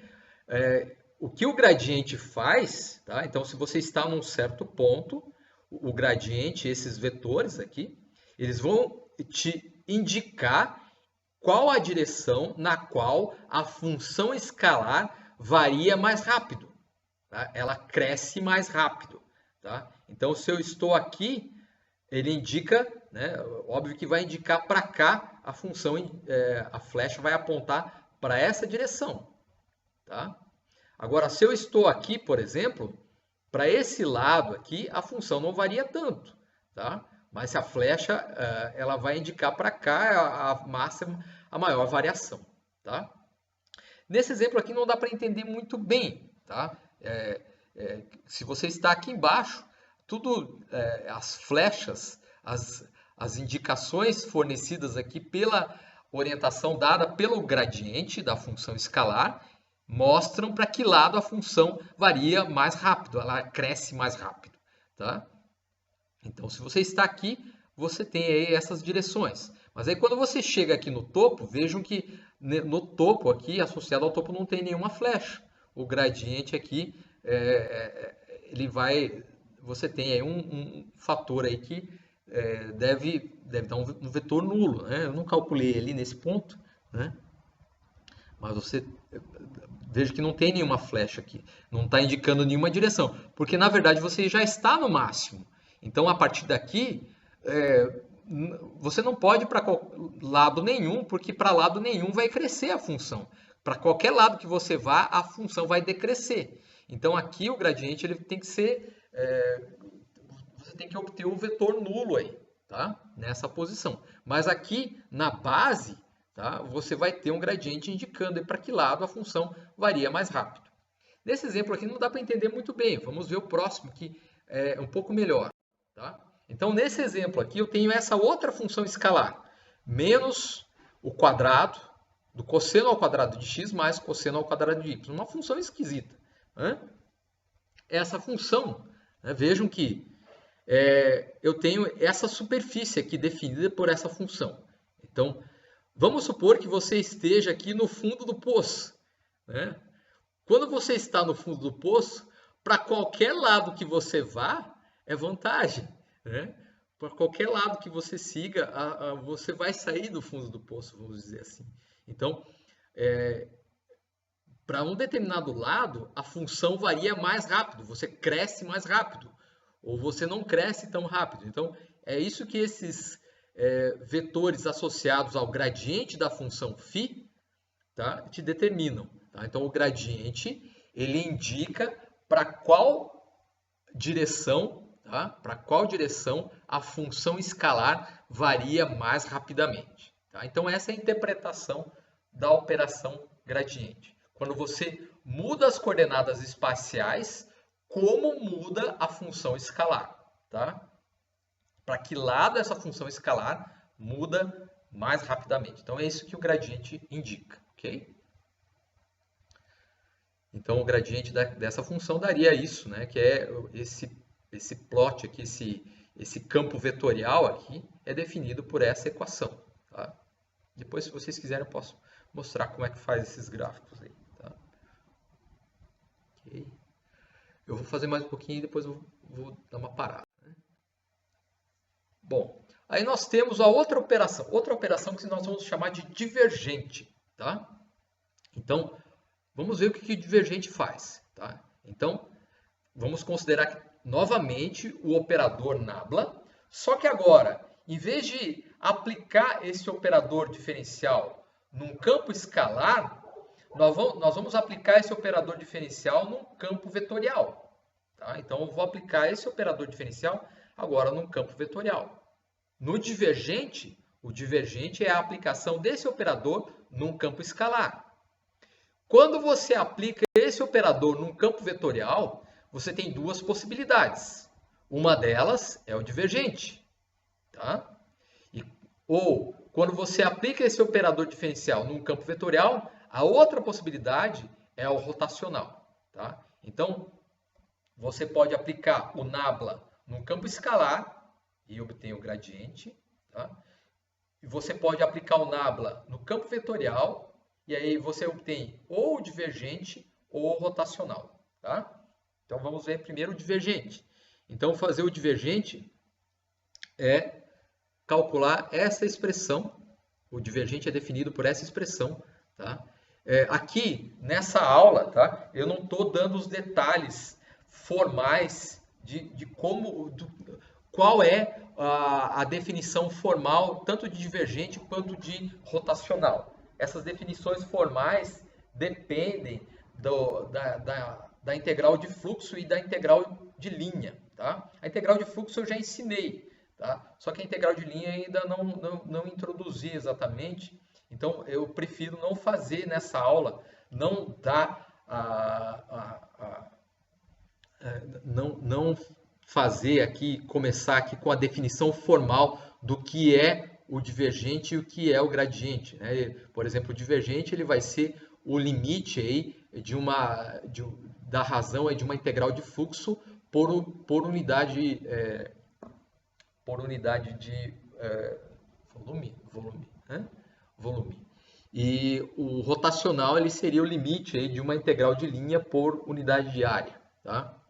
O que o gradiente faz, tá? Então se você está num certo ponto, o gradiente, esses vetores aqui, eles vão te indicar qual a direção na qual a função escalar varia mais rápido, tá? Ela cresce mais rápido, tá? Então se eu estou aqui, ele indica, né, óbvio que vai indicar para cá a função, a flecha vai apontar para essa direção. Tá? Agora, se eu estou aqui, por exemplo, para esse lado aqui, a função não varia tanto. Tá? Mas se a flecha ela vai indicar para cá a maior variação. Tá? Nesse exemplo aqui não dá para entender muito bem. Tá? Se você está aqui embaixo, as flechas, as indicações fornecidas aqui pela orientação dada pelo gradiente da função escalar, mostram para que lado a função varia mais rápido, ela cresce mais rápido, tá? Então, se você está aqui, você tem aí essas direções. Mas aí quando você chega aqui no topo, vejam que no topo aqui, associado ao topo, não tem nenhuma flecha. O gradiente aqui, ele vai... Você tem aí um fator aí que deve dar um vetor nulo, né? Eu não calculei ele nesse ponto, né? Mas você veja que não tem nenhuma flecha aqui, não está indicando nenhuma direção, porque na verdade você já está no máximo. Então a partir daqui, você não pode ir para lado nenhum, porque para lado nenhum vai crescer a função. Para qualquer lado que você vá, a função vai decrescer. Então aqui o gradiente ele tem que ser, você tem que obter o vetor nulo aí, tá? Nessa posição. Mas aqui na base, tá? Você vai ter um gradiente indicando para que lado a função varia mais rápido. Nesse exemplo aqui não dá para entender muito bem. Vamos ver o próximo que é um pouco melhor. Tá? Então, nesse exemplo aqui, eu tenho essa outra função escalar, menos o quadrado do cosseno ao quadrado de x mais cosseno ao quadrado de y. Uma função esquisita. Né? Essa função, né, vejam que eu tenho essa superfície aqui definida por essa função. Então, vamos supor que você esteja aqui no fundo do poço. Né? Quando você está no fundo do poço, para qualquer lado que você vá, é vantagem. Né? Para qualquer lado que você siga, você vai sair do fundo do poço, vamos dizer assim. Então, para um determinado lado, a função varia mais rápido, você cresce mais rápido, ou você não cresce tão rápido. Então, é isso que esses vetores associados ao gradiente da função φ, tá, te determinam. Tá? Então, o gradiente ele indica para qual direção, tá? Para qual direção a função escalar varia mais rapidamente. Tá? Então, essa é a interpretação da operação gradiente. Quando você muda as coordenadas espaciais, como muda a função escalar. Tá? Para que lado essa função escalar muda mais rapidamente. Então, é isso que o gradiente indica. Ok? Então, o gradiente dessa função daria isso, né? Que é esse plot aqui, esse campo vetorial aqui, é definido por essa equação. Tá? Depois, se vocês quiserem, eu posso mostrar como é que faz esses gráficos aí. Tá? Okay. Eu vou fazer mais um pouquinho e depois eu vou dar uma parada. Né? Bom, aí nós temos a outra operação que nós vamos chamar de divergente. Tá? Então, vamos ver o que o divergente faz. Tá? Então, vamos considerar novamente o operador nabla, só que agora, em vez de aplicar esse operador diferencial num campo escalar, nós vamos aplicar esse operador diferencial num campo vetorial. Tá? Então, eu vou aplicar esse operador diferencial agora num campo vetorial. No divergente, o divergente é a aplicação desse operador num campo escalar. Quando você aplica esse operador num campo vetorial, você tem duas possibilidades. Uma delas é o divergente. Tá? Ou, quando você aplica esse operador diferencial num campo vetorial, a outra possibilidade é o rotacional. Tá? Então, você pode aplicar o nabla num campo escalar e obter o gradiente. Tá? E você pode aplicar o nabla no campo vetorial e aí você obtém ou o divergente ou o rotacional. Tá? Então, vamos ver primeiro o divergente. Então, fazer o divergente é calcular essa expressão. O divergente é definido por essa expressão. Tá? Aqui, nessa aula, tá? Eu não estou dando os detalhes formais de qual é a definição formal, tanto de divergente quanto de rotacional. Essas definições formais dependem da integral de fluxo e da integral de linha. Tá? A integral de fluxo eu já ensinei, tá? Só que a integral de linha ainda não introduzi exatamente. Então, eu prefiro não fazer nessa aula, não dar não fazer aqui, começar aqui com a definição formal do que é o divergente e o que é o gradiente. Né? Por exemplo, o divergente ele vai ser o limite aí, da razão de uma integral de fluxo por unidade de volume. E o rotacional ele seria o limite aí de uma integral de linha por unidade de área, tá?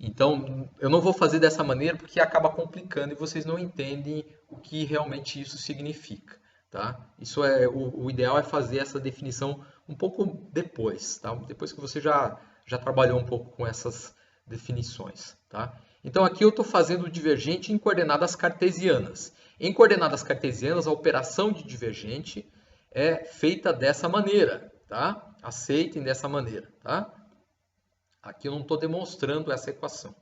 Então, eu não vou fazer dessa maneira porque acaba complicando e vocês não entendem o que realmente isso significa, tá? Isso o ideal é fazer essa definição um pouco depois, tá? Depois que você já trabalhou um pouco com essas definições, tá? Então, aqui eu estou fazendo o divergente em coordenadas cartesianas. Em coordenadas cartesianas, a operação de divergente é feita dessa maneira, tá? Aceitem dessa maneira, tá? Aqui eu não estou demonstrando essa equação,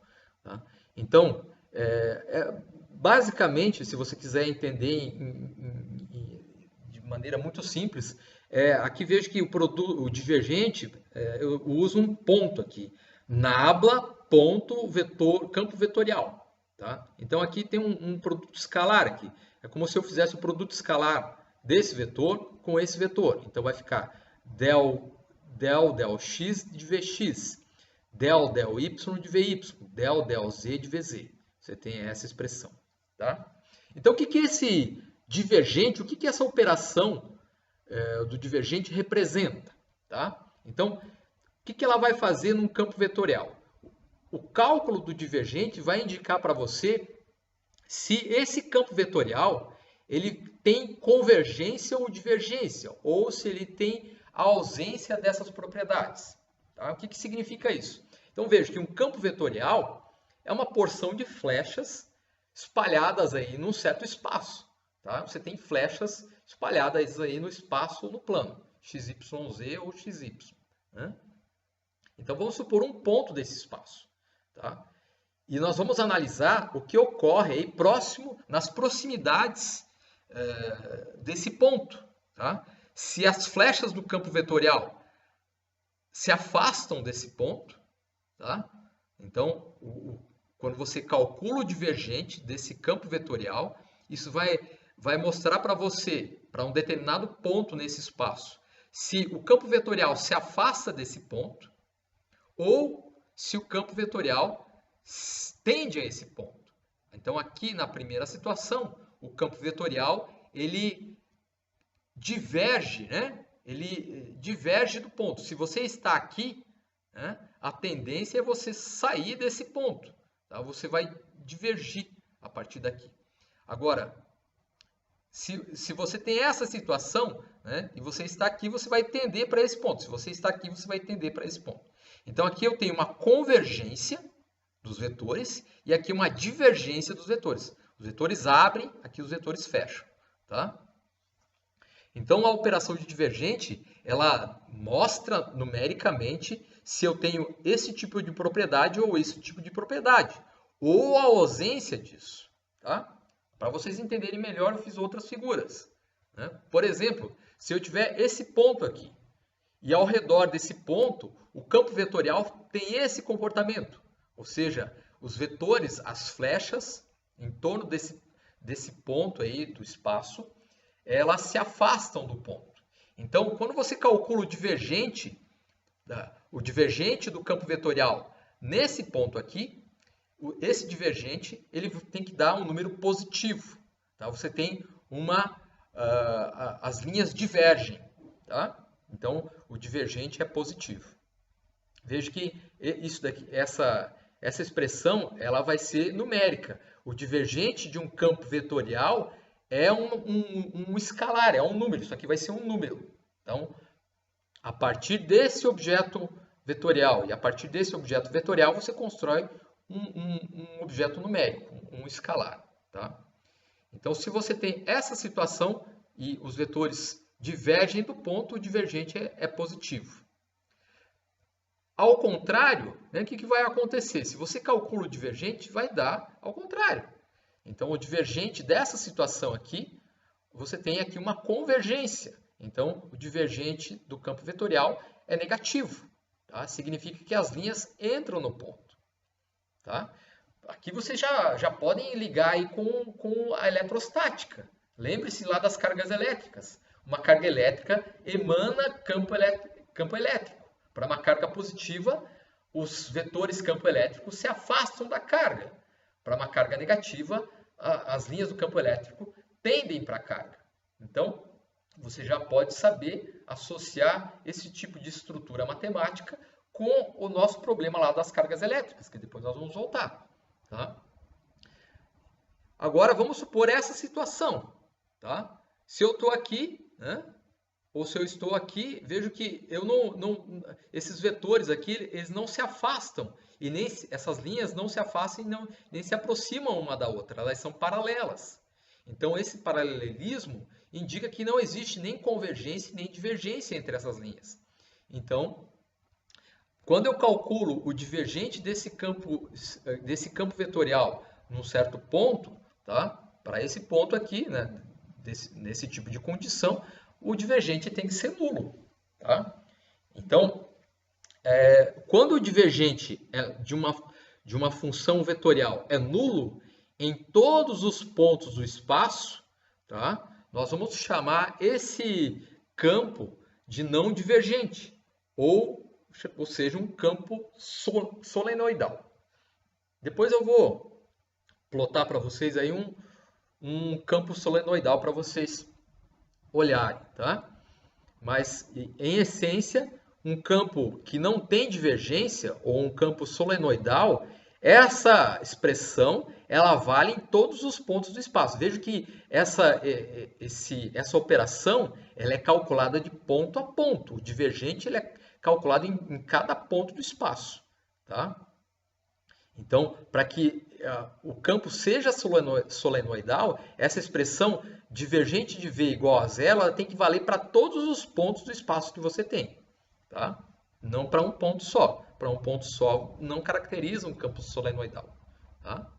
tá? Então, basicamente, se você quiser entender de maneira muito simples, aqui vejo que o divergente, eu uso um ponto aqui, nabla, ponto, vetor, campo vetorial, tá? Então aqui tem um produto escalar aqui, é como se eu fizesse o produto escalar desse vetor com esse vetor, então vai ficar del x de vx, del y de vy, del z de vz. Você tem essa expressão, tá? Então, o que é esse divergente? O que essa operação do divergente representa, tá? Então, o que ela vai fazer num campo vetorial? O cálculo do divergente vai indicar para você se esse campo vetorial ele tem convergência ou divergência, ou se ele tem a ausência dessas propriedades. Tá? O que significa isso? Então veja que um campo vetorial é uma porção de flechas espalhadas aí num certo espaço. Tá? Você tem flechas espalhadas aí no espaço ou no plano, XYZ ou XY. Né? Então vamos supor um ponto desse espaço. Tá? E nós vamos analisar o que ocorre aí nas proximidades desse ponto. Tá? Se as flechas do campo vetorial se afastam desse ponto, tá? Então, quando você calcula o divergente desse campo vetorial, isso vai mostrar para você, para um determinado ponto nesse espaço, se o campo vetorial se afasta desse ponto ou se o campo vetorial tende a esse ponto. Então, aqui na primeira situação, o campo vetorial ele diverge, né? Ele diverge do ponto. Se você está aqui, né, a tendência é você sair desse ponto. Tá? Você vai divergir a partir daqui. Agora, se você tem essa situação, né, e você está aqui, você vai tender para esse ponto. Se você está aqui, você vai tender para esse ponto. Então, aqui eu tenho uma convergência dos vetores e aqui uma divergência dos vetores. Os vetores abrem, aqui os vetores fecham. Tá? Então, a operação de divergente, ela mostra numericamente se eu tenho esse tipo de propriedade ou esse tipo de propriedade, ou a ausência disso. Tá? Para vocês entenderem melhor, eu fiz outras figuras. Né? Por exemplo, se eu tiver esse ponto aqui, e ao redor desse ponto, o campo vetorial tem esse comportamento. Ou seja, os vetores, as flechas, em torno desse ponto aí do espaço, elas se afastam do ponto. Então, quando você calcula o divergente do campo vetorial nesse ponto aqui, esse divergente ele tem que dar um número positivo. Tá? Você tem as linhas divergem. Tá? Então, o divergente é positivo. Veja que isso daqui, essa expressão ela vai ser numérica. O divergente de um campo vetorial é um escalar, é um número. Isso aqui vai ser um número. Então, a partir desse objeto vetorial e a partir desse objeto vetorial, você constrói um objeto numérico, um escalar. Tá? Então, se você tem essa situação e os vetores divergem do ponto, o divergente é positivo. Ao contrário, né, o que vai acontecer? Se você calcula o divergente, vai dar ao contrário. Então, o divergente dessa situação aqui, você tem aqui uma convergência. Então, o divergente do campo vetorial é negativo. Tá? Significa que as linhas entram no ponto. Tá? Aqui vocês já podem ligar aí com a eletrostática. Lembre-se lá das cargas elétricas. Uma carga elétrica emana campo elétrico. Para uma carga positiva, os vetores campo elétrico se afastam da carga. Para uma carga negativa, as linhas do campo elétrico tendem para a carga. Então, você já pode saber associar esse tipo de estrutura matemática com o nosso problema lá das cargas elétricas, que depois nós vamos voltar. Tá? Agora, vamos supor essa situação. Tá? Se eu estou aqui, né? Ou se eu estou aqui, vejo que esses vetores aqui, eles não se afastam. E nem essas linhas não se afastam e nem se aproximam uma da outra. Elas são paralelas. Então, esse paralelismo indica que não existe nem convergência nem divergência entre essas linhas. Então, quando eu calculo o divergente desse campo vetorial num certo ponto, tá? Para esse ponto aqui, né? Nesse tipo de condição, o divergente tem que ser nulo. Tá? Então, quando o divergente de uma função vetorial é nulo em todos os pontos do espaço, tá? Nós vamos chamar esse campo de não divergente, ou seja, um campo solenoidal. Depois eu vou plotar para vocês aí um campo solenoidal para vocês olharem, tá? Mas, em essência, um campo que não tem divergência, ou um campo solenoidal, essa expressão, ela vale em todos os pontos do espaço. Veja que essa operação, ela é calculada de ponto a ponto. O divergente, ele é calculado em cada ponto do espaço, tá? Então, para que o campo seja solenoidal, essa expressão divergente de V igual a zero, ela tem que valer para todos os pontos do espaço que você tem. Tá? Não para um ponto só. Para um ponto só não caracteriza um campo solenoidal. Tá?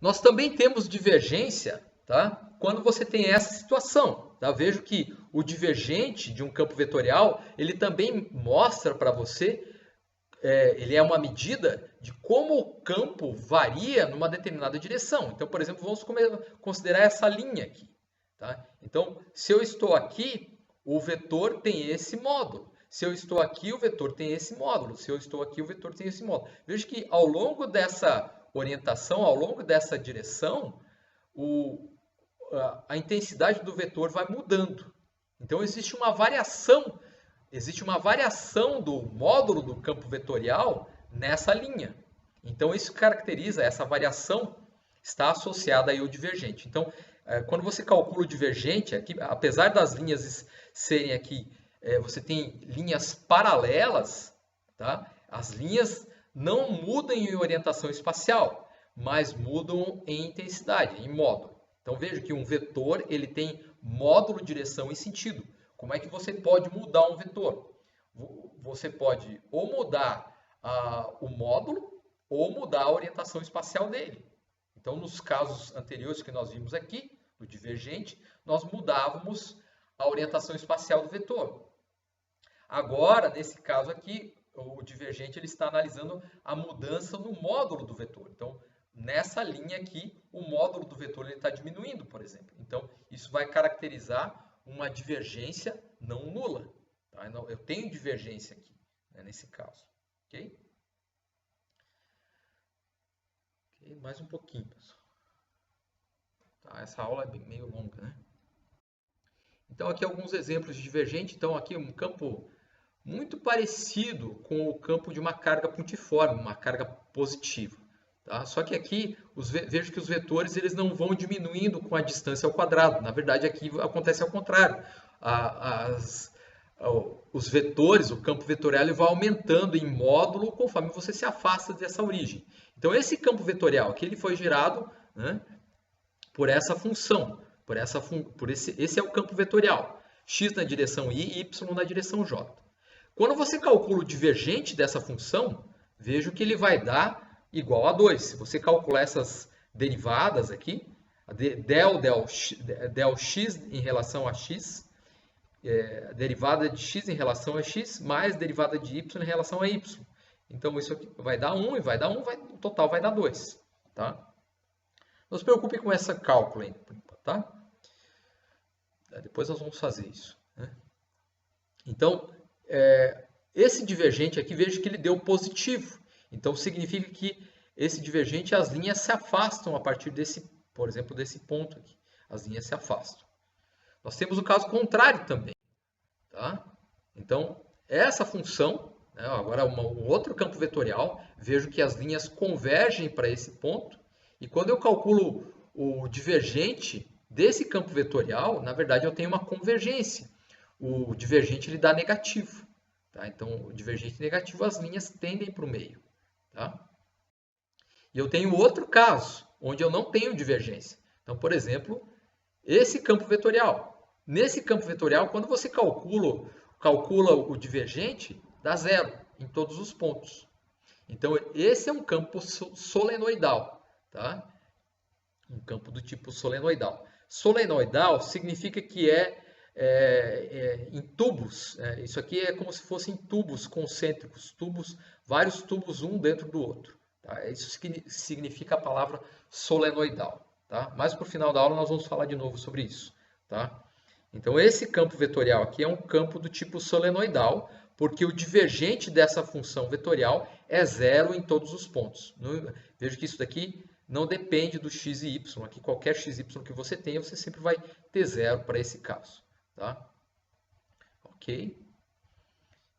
Nós também temos divergência, tá? Quando você tem essa situação. Tá? Vejo que o divergente de um campo vetorial, ele também mostra para você, ele é uma medida de como o campo varia numa determinada direção. Então, por exemplo, vamos considerar essa linha aqui. Tá? Então, se eu estou aqui, o vetor tem esse módulo. Se eu estou aqui, o vetor tem esse módulo. Se eu estou aqui, o vetor tem esse módulo. Veja que ao longo dessa orientação, ao longo dessa direção, a intensidade do vetor vai mudando. Então, existe uma variação do módulo do campo vetorial nessa linha. Então, isso caracteriza, essa variação está associada aí ao divergente. Então, quando você calcula o divergente, aqui, apesar das linhas serem aqui, você tem linhas paralelas, tá? As linhas não mudam em orientação espacial, mas mudam em intensidade, em módulo. Então, veja que um vetor ele tem módulo, direção e sentido. Como é que você pode mudar um vetor? Você pode ou mudar o módulo ou mudar a orientação espacial dele. Então, nos casos anteriores que nós vimos aqui, no divergente, nós mudávamos a orientação espacial do vetor. Agora, nesse caso aqui, o divergente ele está analisando a mudança no módulo do vetor. Então, nessa linha aqui, o módulo do vetor está diminuindo, por exemplo. Então, isso vai caracterizar uma divergência não nula. Tá? Eu tenho divergência aqui, né, nesse caso. Ok? Mais um pouquinho, pessoal. Tá, essa aula é meio longa, né? Então, aqui alguns exemplos de divergente. Então, aqui um campo muito parecido com o campo de uma carga pontiforme, uma carga positiva. Tá? Só que aqui, vejo que os vetores eles não vão diminuindo com a distância ao quadrado. Na verdade, aqui acontece ao contrário. Os vetores, o campo vetorial, ele vai aumentando em módulo conforme você se afasta dessa origem. Então, esse campo vetorial aqui ele foi gerado, né, por essa função. Esse é o campo vetorial. X na direção Y, Y na direção J. Quando você calcula o divergente dessa função, vejo que ele vai dar igual a 2. Se você calcular essas derivadas aqui, del x em relação a x, derivada de x em relação a x, mais derivada de y em relação a y. Então, isso aqui vai dar 1 e vai dar 1, o total vai dar 2. Tá? Não se preocupe com esse cálculo ainda, tá? Depois nós vamos fazer isso. Né? Então, esse divergente aqui, veja que ele deu positivo. Então, significa que esse divergente, as linhas se afastam a partir desse, por exemplo, desse ponto aqui. As linhas se afastam. Nós temos o caso contrário também. Tá? Então, essa função, né, agora um outro campo vetorial, vejo que as linhas convergem para esse ponto. E quando eu calculo o divergente desse campo vetorial, na verdade eu tenho uma convergência. O divergente ele dá negativo. Tá? Então, o divergente negativo, as linhas tendem para o meio. Tá? E eu tenho outro caso, onde eu não tenho divergência. Então, por exemplo, esse campo vetorial. Nesse campo vetorial, quando você calcula o divergente, dá zero em todos os pontos. Então, esse é um campo solenoidal. Tá? Um campo do tipo solenoidal. Solenoidal significa que em tubos. Isso aqui é como se fossem tubos concêntricos, vários tubos um dentro do outro. Tá? Isso significa a palavra solenoidal. Tá? Mais para o final da aula nós vamos falar de novo sobre isso. Tá? Então esse campo vetorial aqui é um campo do tipo solenoidal, porque o divergente dessa função vetorial é zero em todos os pontos. Veja que isso daqui não depende do x e y. Aqui qualquer x e y que você tenha, você sempre vai ter zero para esse caso. Tá? Ok?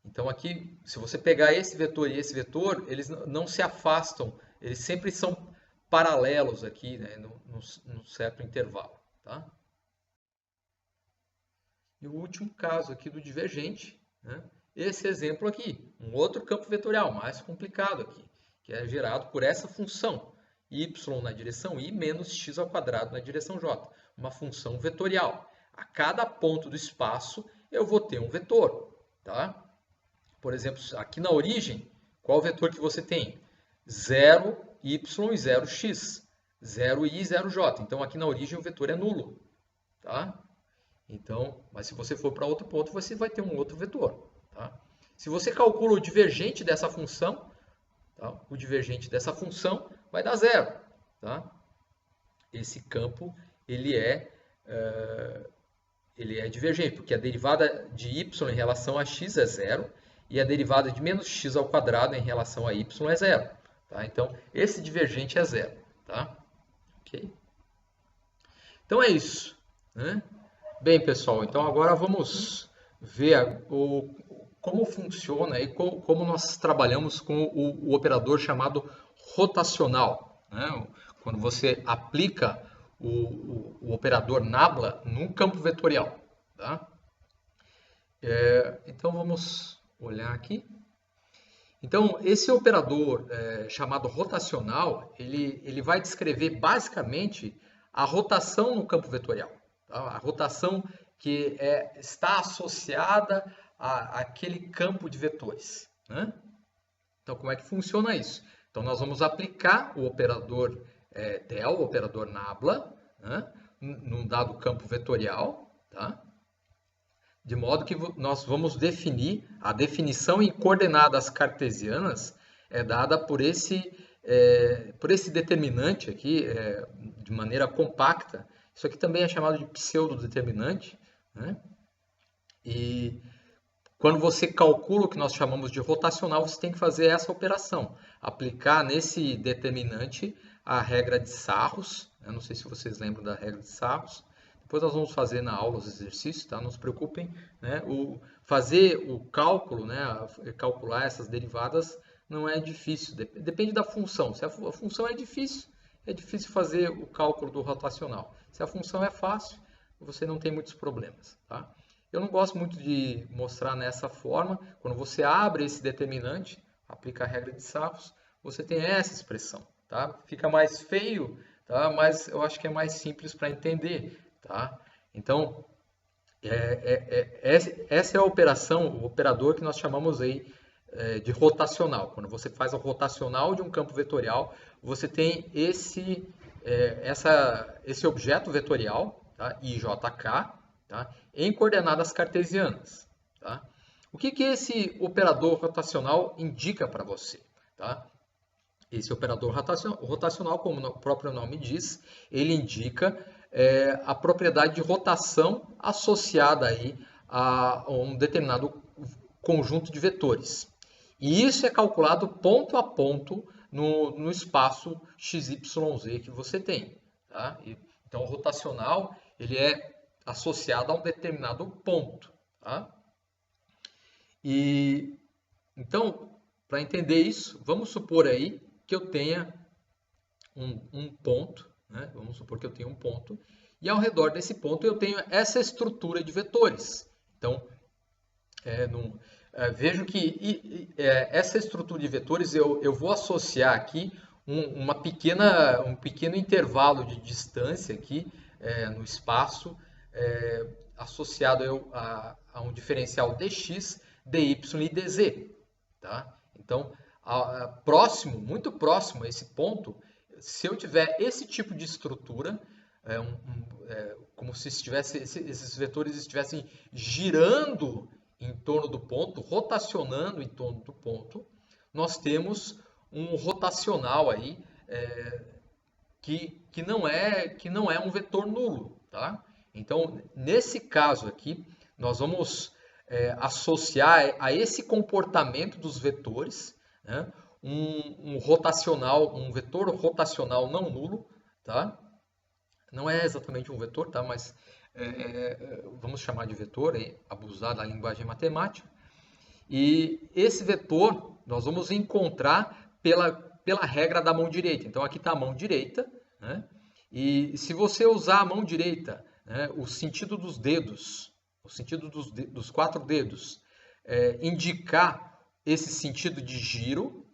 Então aqui, se você pegar esse vetor e esse vetor, eles não se afastam, eles sempre são paralelos aqui, né, num certo intervalo. Tá? E o último caso aqui do divergente, né, esse exemplo aqui, um outro campo vetorial mais complicado aqui, que é gerado por essa função, y na direção i menos x ao quadrado na direção j, uma função vetorial. A cada ponto do espaço eu vou ter um vetor. Tá? Por exemplo, aqui na origem, qual vetor que você tem? 0y e 0x. 0i e 0j. Então, aqui na origem o vetor é nulo. Tá? Então, mas se você for para outro ponto, você vai ter um outro vetor. Tá? Se você calcula o divergente dessa função, tá? O divergente dessa função vai dar zero. Tá? Esse campo ele é divergente, porque a derivada de y em relação a x é zero e a derivada de menos x ao quadrado em relação a y é zero. Tá? Então, esse divergente é zero. Tá? Okay? Então, é isso. Né? Bem, pessoal, então agora vamos ver como funciona e como nós trabalhamos com o operador chamado rotacional. Né? Quando você aplica o operador nabla num campo vetorial. Tá? Então vamos olhar aqui. Então esse operador chamado rotacional, ele vai descrever basicamente a rotação no campo vetorial. Tá? A rotação que está associada àquele campo de vetores. Né? Então como é que funciona isso? Então nós vamos aplicar o operador del, o operador nabla, né, num dado campo vetorial, tá? De modo que nós vamos definir, a definição em coordenadas cartesianas é dada por esse determinante aqui, de maneira compacta. Isso aqui também é chamado de pseudodeterminante, né? E quando você calcula o que nós chamamos de rotacional, você tem que fazer essa operação, aplicar nesse determinante a regra de Sarros. Eu não sei se vocês lembram da regra de Sarros. Depois nós vamos fazer na aula os exercícios, tá? Não se preocupem. Né? Fazer o cálculo, né? Calcular essas derivadas não é difícil. Depende da função. Se a função é difícil fazer o cálculo do rotacional. Se a função é fácil, você não tem muitos problemas. Tá? Eu não gosto muito de mostrar nessa forma. Quando você abre esse determinante, aplica a regra de Sarros, você tem essa expressão. Tá? Fica mais feio, tá? Mas eu acho que é mais simples para entender. Tá? Então, essa é a operação, o operador que nós chamamos aí de rotacional. Quando você faz o rotacional de um campo vetorial, você tem esse objeto vetorial, tá? IJK, tá? Em coordenadas cartesianas. Tá? O que esse operador rotacional indica para você? Tá? Esse operador rotacional, como o próprio nome diz, ele indica a propriedade de rotação associada aí a um determinado conjunto de vetores. E isso é calculado ponto a ponto no espaço XYZ que você tem. Tá? Então, o rotacional ele é associado a um determinado ponto. Tá? E então, para entender isso, vamos supor aí que eu tenha um ponto, né? Vamos supor que eu tenha um ponto, e ao redor desse ponto eu tenho essa estrutura de vetores. Então, vejo que essa estrutura de vetores eu vou associar aqui um pequeno intervalo de distância aqui no espaço, associado a um diferencial dx, dy e dz. Tá? Então, muito próximo a esse ponto, se eu tiver esse tipo de estrutura, como se esses vetores estivessem girando em torno do ponto, rotacionando em torno do ponto, nós temos um rotacional aí que não é um vetor nulo. Tá? Então, nesse caso aqui, nós vamos associar a esse comportamento dos vetores, né, um vetor rotacional não nulo, tá? Não é exatamente um vetor, tá? Mas vamos chamar de vetor, abusar da linguagem matemática. E esse vetor nós vamos encontrar pela regra da mão direita. Então aqui está a mão direita, né? E se você usar a mão direita, né, o sentido dos dedos, o sentido dos 4 dedos, indicar esse sentido de giro,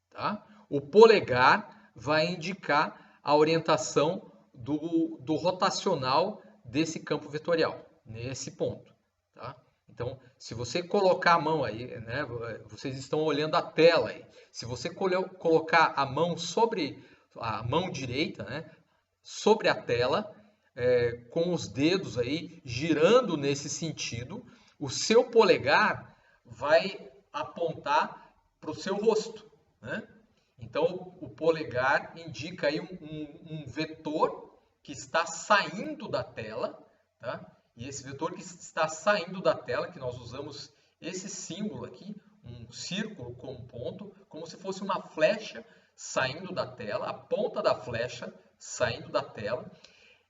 tá? O polegar vai indicar a orientação do rotacional desse campo vetorial, nesse ponto. Tá? Então, se você colocar a mão aí, né, vocês estão olhando a tela aí. Se você colocar a mão sobre a mão direita, né, sobre a tela, com os dedos aí girando nesse sentido, o seu polegar vai apontar para o seu rosto, né? Então, o polegar indica aí um vetor que está saindo da tela, tá? E esse vetor que está saindo da tela, que nós usamos esse símbolo aqui, um círculo com um ponto, como se fosse uma flecha saindo da tela, a ponta da flecha saindo da tela.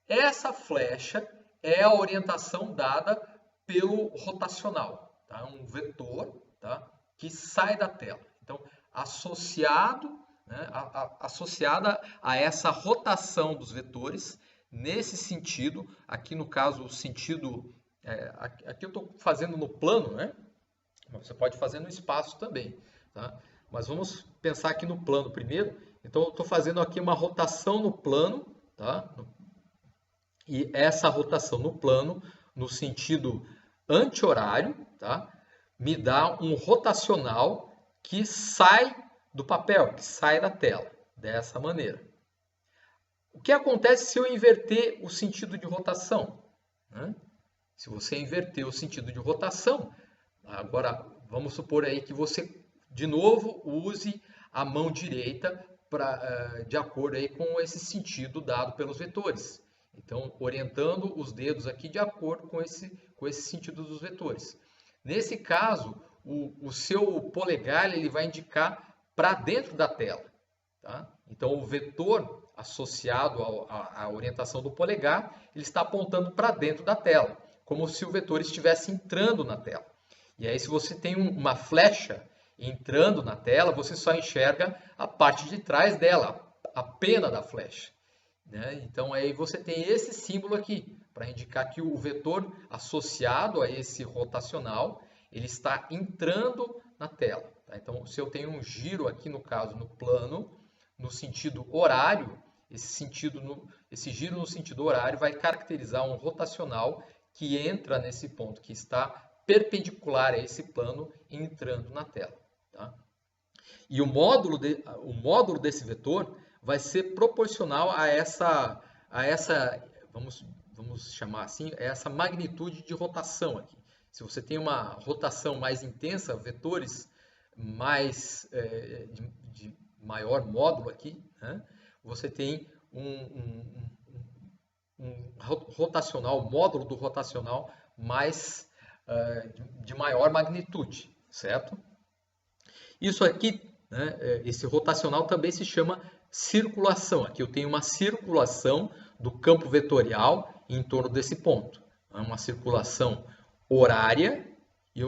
Essa flecha é a orientação dada pelo rotacional, tá? Um vetor, tá? Que sai da tela. Então, associada a essa rotação dos vetores, nesse sentido, aqui no caso o sentido, aqui eu estou fazendo no plano, né? Você pode fazer no espaço também, tá? Mas vamos pensar aqui no plano primeiro. Então eu estou fazendo aqui uma rotação no plano, tá? E essa rotação no plano, no sentido anti-horário, tá? Me dá um rotacional que sai do papel, que sai da tela, dessa maneira. O que acontece se eu inverter o sentido de rotação? Né? Se você inverter o sentido de rotação, agora vamos supor aí que você, de novo, use a mão direita de acordo aí com esse sentido dado pelos vetores. Então, orientando os dedos aqui de acordo com esse sentido dos vetores. Nesse caso, o seu polegar ele vai indicar para dentro da tela. Tá? Então, o vetor associado à orientação do polegar, ele está apontando para dentro da tela, como se o vetor estivesse entrando na tela. E aí, se você tem uma flecha entrando na tela, você só enxerga a parte de trás dela, a pena da flecha. Né? Então, aí você tem esse símbolo aqui, para indicar que o vetor associado a esse rotacional, ele está entrando na tela. Tá? Então, se eu tenho um giro aqui, no caso, no plano, no sentido horário, esse giro no sentido horário vai caracterizar um rotacional que entra nesse ponto, que está perpendicular a esse plano, entrando na tela. Tá? E o módulo desse vetor vai ser proporcional a essa vamos chamar assim, essa magnitude de rotação aqui. Se você tem uma rotação mais intensa, vetores de maior módulo aqui, né? Você tem um rotacional, módulo do rotacional mais de maior magnitude, certo? Isso aqui, né, esse rotacional também se chama circulação. Aqui eu tenho uma circulação do campo vetorial em torno desse ponto. É uma circulação horária e,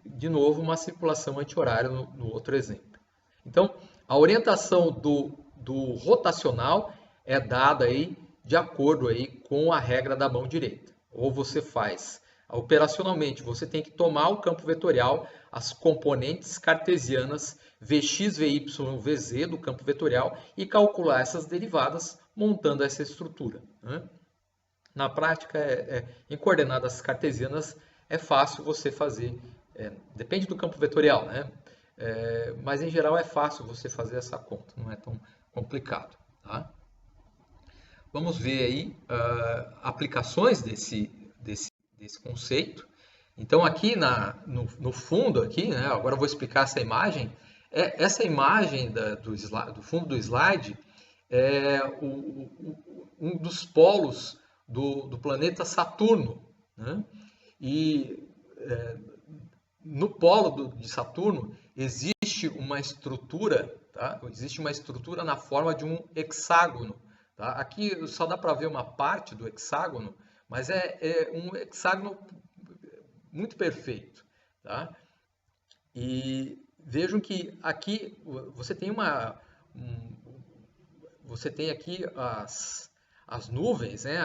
de novo, uma circulação anti-horária no outro exemplo. Então, a orientação do rotacional é dada aí de acordo aí com a regra da mão direita. Ou você faz operacionalmente, você tem que tomar o campo vetorial, as componentes cartesianas Vx, Vy, Vz do campo vetorial e calcular essas derivadas montando essa estrutura, né? Na prática, em coordenadas cartesianas, é fácil você fazer, depende do campo vetorial, né? Mas em geral é fácil você fazer essa conta, não é tão complicado, tá? Vamos ver aí aplicações desse conceito. Então aqui no fundo aqui, né, agora eu vou explicar essa imagem. Essa imagem do fundo do slide é um dos polos do planeta Saturno, né? E no polo de Saturno existe uma estrutura, tá? Existe uma estrutura na forma de um hexágono, tá? Aqui só dá para ver uma parte do hexágono, mas é um hexágono muito perfeito, tá? E vejam que aqui você tem você tem aqui as nuvens, né?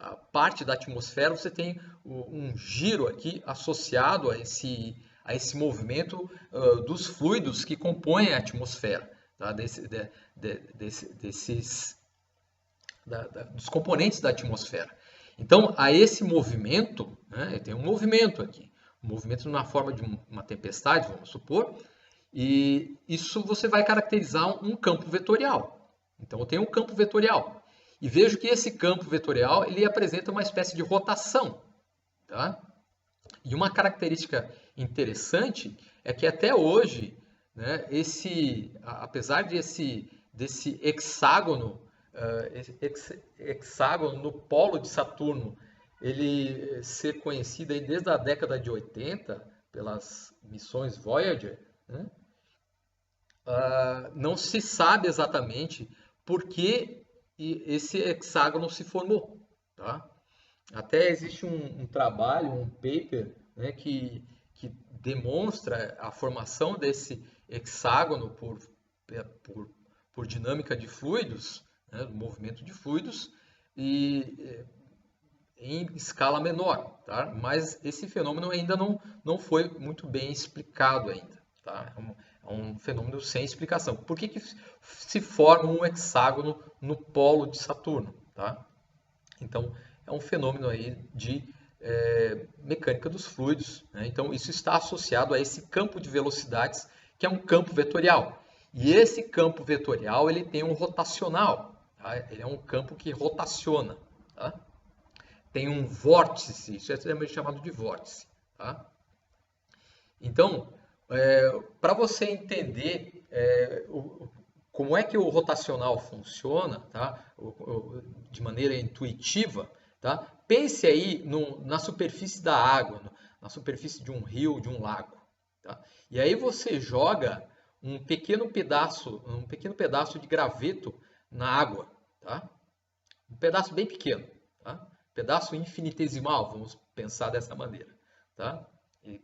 A parte da atmosfera, você tem um giro aqui associado a esse movimento dos fluidos que compõem a atmosfera, tá? Dos componentes da atmosfera. Então, a esse movimento, né, tem um movimento aqui, um movimento na forma de uma tempestade, vamos supor, e isso você vai caracterizar um campo vetorial. Então, eu tenho um campo vetorial. E vejo que esse campo vetorial ele apresenta uma espécie de rotação, tá? E uma característica interessante é que até hoje, né, apesar desse hexágono no polo de Saturno, ele ser conhecido aí desde a década de 80 pelas missões Voyager, né? Não se sabe exatamente por que esse hexágono se formou, tá? Até existe um trabalho, um paper, né, que demonstra a formação desse hexágono por dinâmica de fluidos, né, movimento de fluidos, e em escala menor, tá? Mas esse fenômeno ainda não foi muito bem explicado ainda, tá? É um fenômeno sem explicação. Por que se forma um hexágono no polo de Saturno, tá? Então, é um fenômeno aí de mecânica dos fluidos, né? Então, isso está associado a esse campo de velocidades, que é um campo vetorial. E esse campo vetorial ele tem um rotacional, tá? Ele é um campo que rotaciona, tá? Tem um vórtice, isso é também chamado de vórtice, tá? Então, para você entender como é que o rotacional funciona, tá? De maneira intuitiva, tá? Pense aí na superfície da água, na superfície de um rio, de um lago, tá? E aí você joga um pequeno pedaço de graveto na água, tá? Um pedaço bem pequeno, tá? Pedaço infinitesimal, vamos pensar dessa maneira, tá?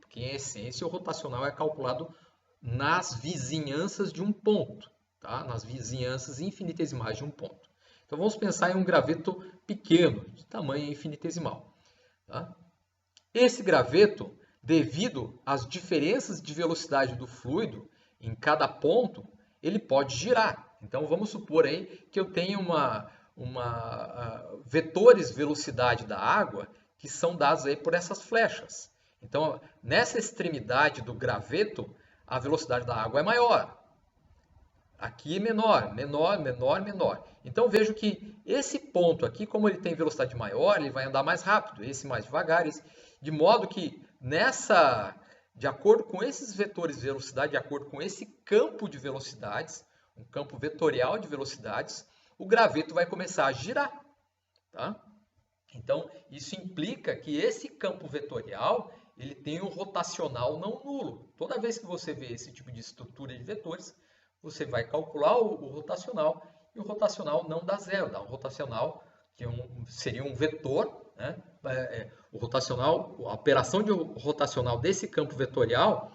Porque em essência o rotacional é calculado nas vizinhanças de um ponto, tá? Nas vizinhanças infinitesimais de um ponto. Então vamos pensar em um graveto pequeno, de tamanho infinitesimal, tá? Esse graveto, devido às diferenças de velocidade do fluido em cada ponto, ele pode girar. Então vamos supor aí que eu tenho vetores velocidade da água que são dados aí por essas flechas. Então, nessa extremidade do graveto, a velocidade da água é maior. Aqui é menor, menor, menor, menor. Então, vejo que esse ponto aqui, como ele tem velocidade maior, ele vai andar mais rápido, esse mais devagar, de modo que de acordo com esses vetores de velocidade, de acordo com esse campo de velocidades, um campo vetorial de velocidades, o graveto vai começar a girar, tá? Então, isso implica que esse campo vetorial ele tem um rotacional não nulo. Toda vez que você vê esse tipo de estrutura de vetores, você vai calcular o rotacional, e o rotacional não dá zero, dá um rotacional que seria um vetor, né? O rotacional, a operação de rotacional desse campo vetorial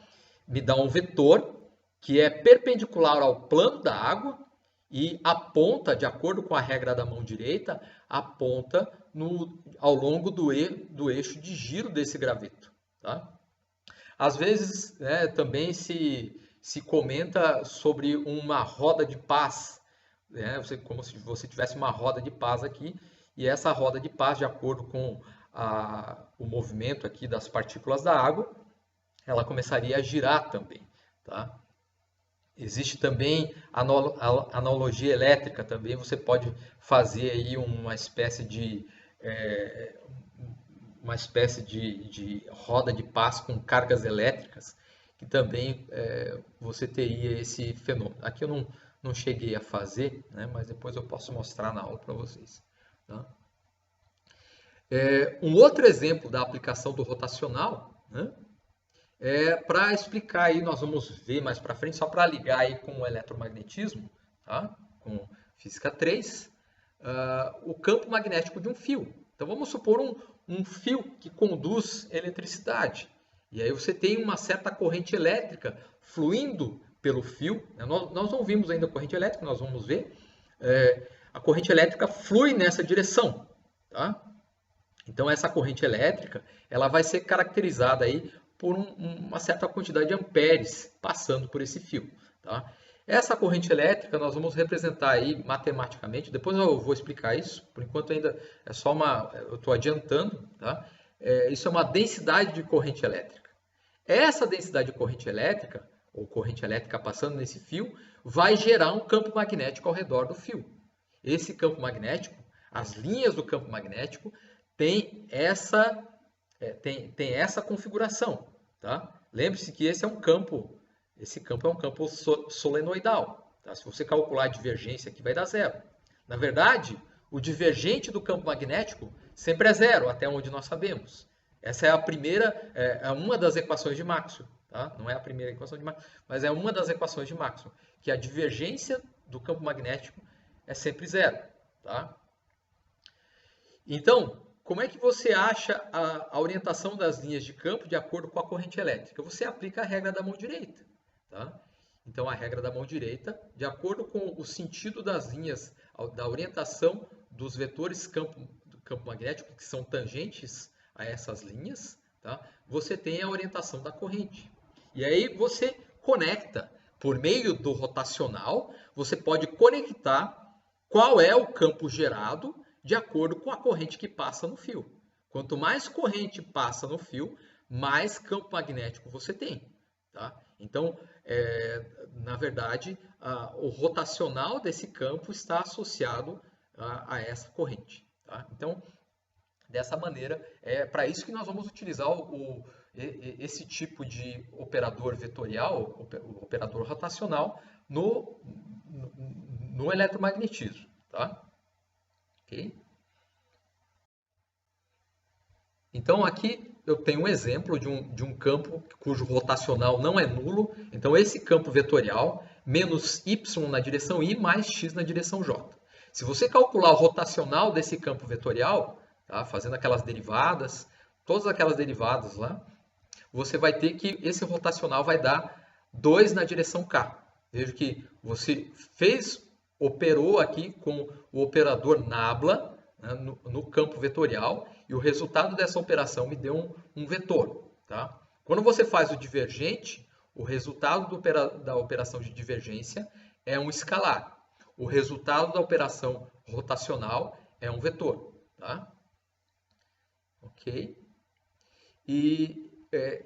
me dá um vetor que é perpendicular ao plano da água e aponta, de acordo com a regra da mão direita, aponta ao longo do eixo de giro desse graveto. Tá? Às vezes, né, também se comenta sobre uma roda de paz, né, como se você tivesse uma roda de paz aqui, e essa roda de paz, de acordo com o movimento aqui das partículas da água, ela começaria a girar também. Tá? Existe também analogia elétrica também, você pode fazer aí uma espécie de roda de paz com cargas elétricas, que também você teria esse fenômeno. Aqui eu não cheguei a fazer, né, mas depois eu posso mostrar na aula para vocês. Tá? Um outro exemplo da aplicação do rotacional, né, para explicar aí, nós vamos ver mais para frente, só para ligar aí com o eletromagnetismo, tá? Com física 3, o campo magnético de um fio. Então vamos supor um fio que conduz eletricidade. E aí você tem uma certa corrente elétrica fluindo pelo fio. Nós não vimos ainda a corrente elétrica, nós vamos ver. A corrente elétrica flui nessa direção. Tá? Então essa corrente elétrica ela vai ser caracterizada aí por uma certa quantidade de amperes passando por esse fio. Tá? Essa corrente elétrica nós vamos representar aí matematicamente, depois eu vou explicar isso, por enquanto ainda é só eu estou adiantando, tá? Isso é uma densidade de corrente elétrica. Essa densidade de corrente elétrica, ou corrente elétrica passando nesse fio, vai gerar um campo magnético ao redor do fio. Esse campo magnético, as linhas do campo magnético, tem essa configuração. Tá? Lembre-se que esse campo é um campo solenoidal. Tá? Se você calcular a divergência aqui, vai dar zero. Na verdade, o divergente do campo magnético sempre é zero, até onde nós sabemos. Essa é a primeira, uma das equações de Maxwell. Tá? Não é a primeira equação de Maxwell, mas é uma das equações de Maxwell, que a divergência do campo magnético é sempre zero. Tá? Então, como é que você acha a orientação das linhas de campo de acordo com a corrente elétrica? Você aplica a regra da mão direita. Tá? Então, a regra da mão direita, de acordo com o sentido das linhas, da orientação dos vetores do campo magnético, que são tangentes a essas linhas, tá? Você tem a orientação da corrente. E aí você conecta, por meio do rotacional, você pode conectar qual é o campo gerado de acordo com a corrente que passa no fio. Quanto mais corrente passa no fio, mais campo magnético você tem. Tá? Então, na verdade, o rotacional desse campo está associado a essa corrente. Tá? Então, dessa maneira, é para isso que nós vamos utilizar esse tipo de operador vetorial, o operador rotacional, no eletromagnetismo. Tá? Okay? Então aqui eu tenho um exemplo de um campo cujo rotacional não é nulo. Então esse campo vetorial, menos y na direção i, mais x na direção j. Se você calcular o rotacional desse campo vetorial, tá, fazendo aquelas derivadas, todas aquelas derivadas lá, você vai ter que esse rotacional vai dar 2 na direção k. Veja que você operou aqui com o operador nabla, né, no campo vetorial, e o resultado dessa operação me deu um vetor. Tá? Quando você faz o divergente, o resultado da operação de divergência é um escalar. O resultado da operação rotacional é um vetor. Tá? Ok? E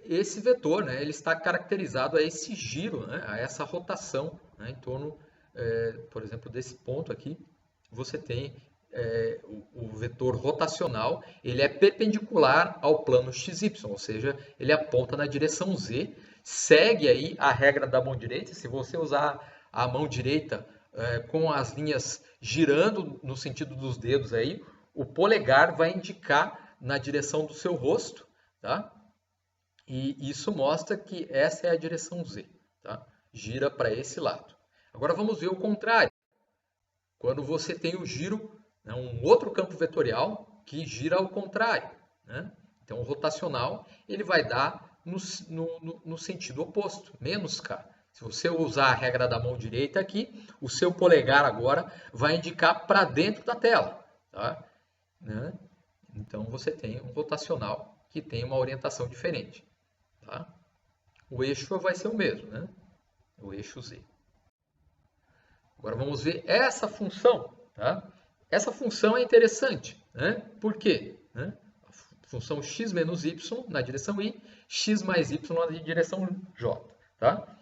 esse vetor, né, ele está caracterizado a esse giro, né, a essa rotação, né, em torno, por exemplo, desse ponto aqui. Você tem o vetor rotacional, ele é perpendicular ao plano XY, ou seja, ele aponta na direção Z, segue aí a regra da mão direita. Se você usar a mão direita com as linhas girando no sentido dos dedos aí, o polegar vai indicar na direção do seu rosto, tá? E isso mostra que essa é a direção z, tá? Gira para esse lado. Agora vamos ver o contrário. Quando você tem o giro, né, um outro campo vetorial que gira ao contrário, né? Então, o rotacional ele vai dar no sentido oposto, menos k. Se você usar a regra da mão direita aqui, o seu polegar agora vai indicar para dentro da tela, tá? Né? Então, você tem um rotacional que tem uma orientação diferente. Tá? O eixo vai ser o mesmo, né? O eixo z. Agora vamos ver essa função. Tá? Essa função é interessante. Né? Por quê? Né? A função x menos y na direção i, x mais y na direção j. Tá?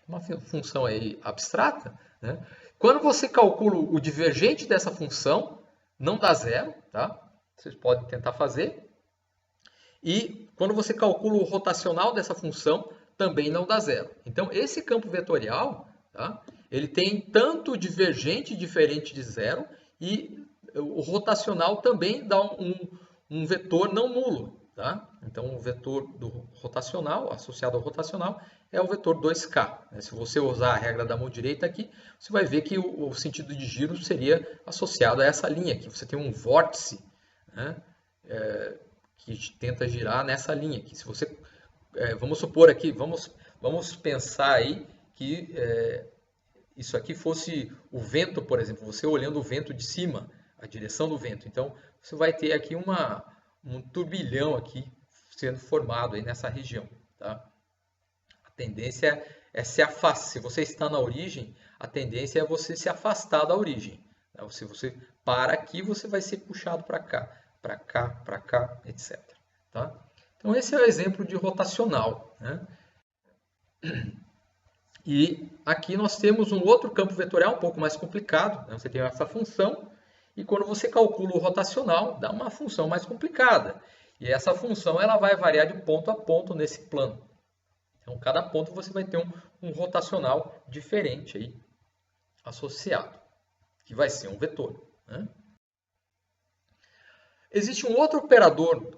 Uma função aí abstrata. Né? Quando você calcula o divergente dessa função, não dá zero. Tá? Vocês podem tentar fazer. E quando você calcula o rotacional dessa função, também não dá zero. Então, esse campo vetorial, tá? Ele tem tanto divergente diferente de zero e o rotacional também dá um vetor não nulo. Tá? Então, o vetor do rotacional, associado ao rotacional, é o vetor 2k. Se você usar a regra da mão direita aqui, você vai ver que o sentido de giro seria associado a essa linha aqui. Você tem um vórtice, né? Que tenta girar nessa linha aqui. Se você, vamos supor aqui, vamos pensar aí que isso aqui fosse o vento, por exemplo, você olhando o vento de cima, a direção do vento. Então, você vai ter aqui um turbilhão aqui sendo formado aí nessa região. Tá? A tendência é se afastar. Se você está na origem, a tendência é você se afastar da origem. Tá? Se você para aqui, você vai ser puxado para cá, etc. Tá? Então, esse é o exemplo de rotacional. Né? E aqui nós temos um outro campo vetorial um pouco mais complicado. Né? Você tem essa função e quando você calcula o rotacional, dá uma função mais complicada. E essa função ela vai variar de ponto a ponto nesse plano. Então, cada ponto você vai ter um rotacional diferente aí, associado, que vai ser um vetor. Né? Existe um outro operador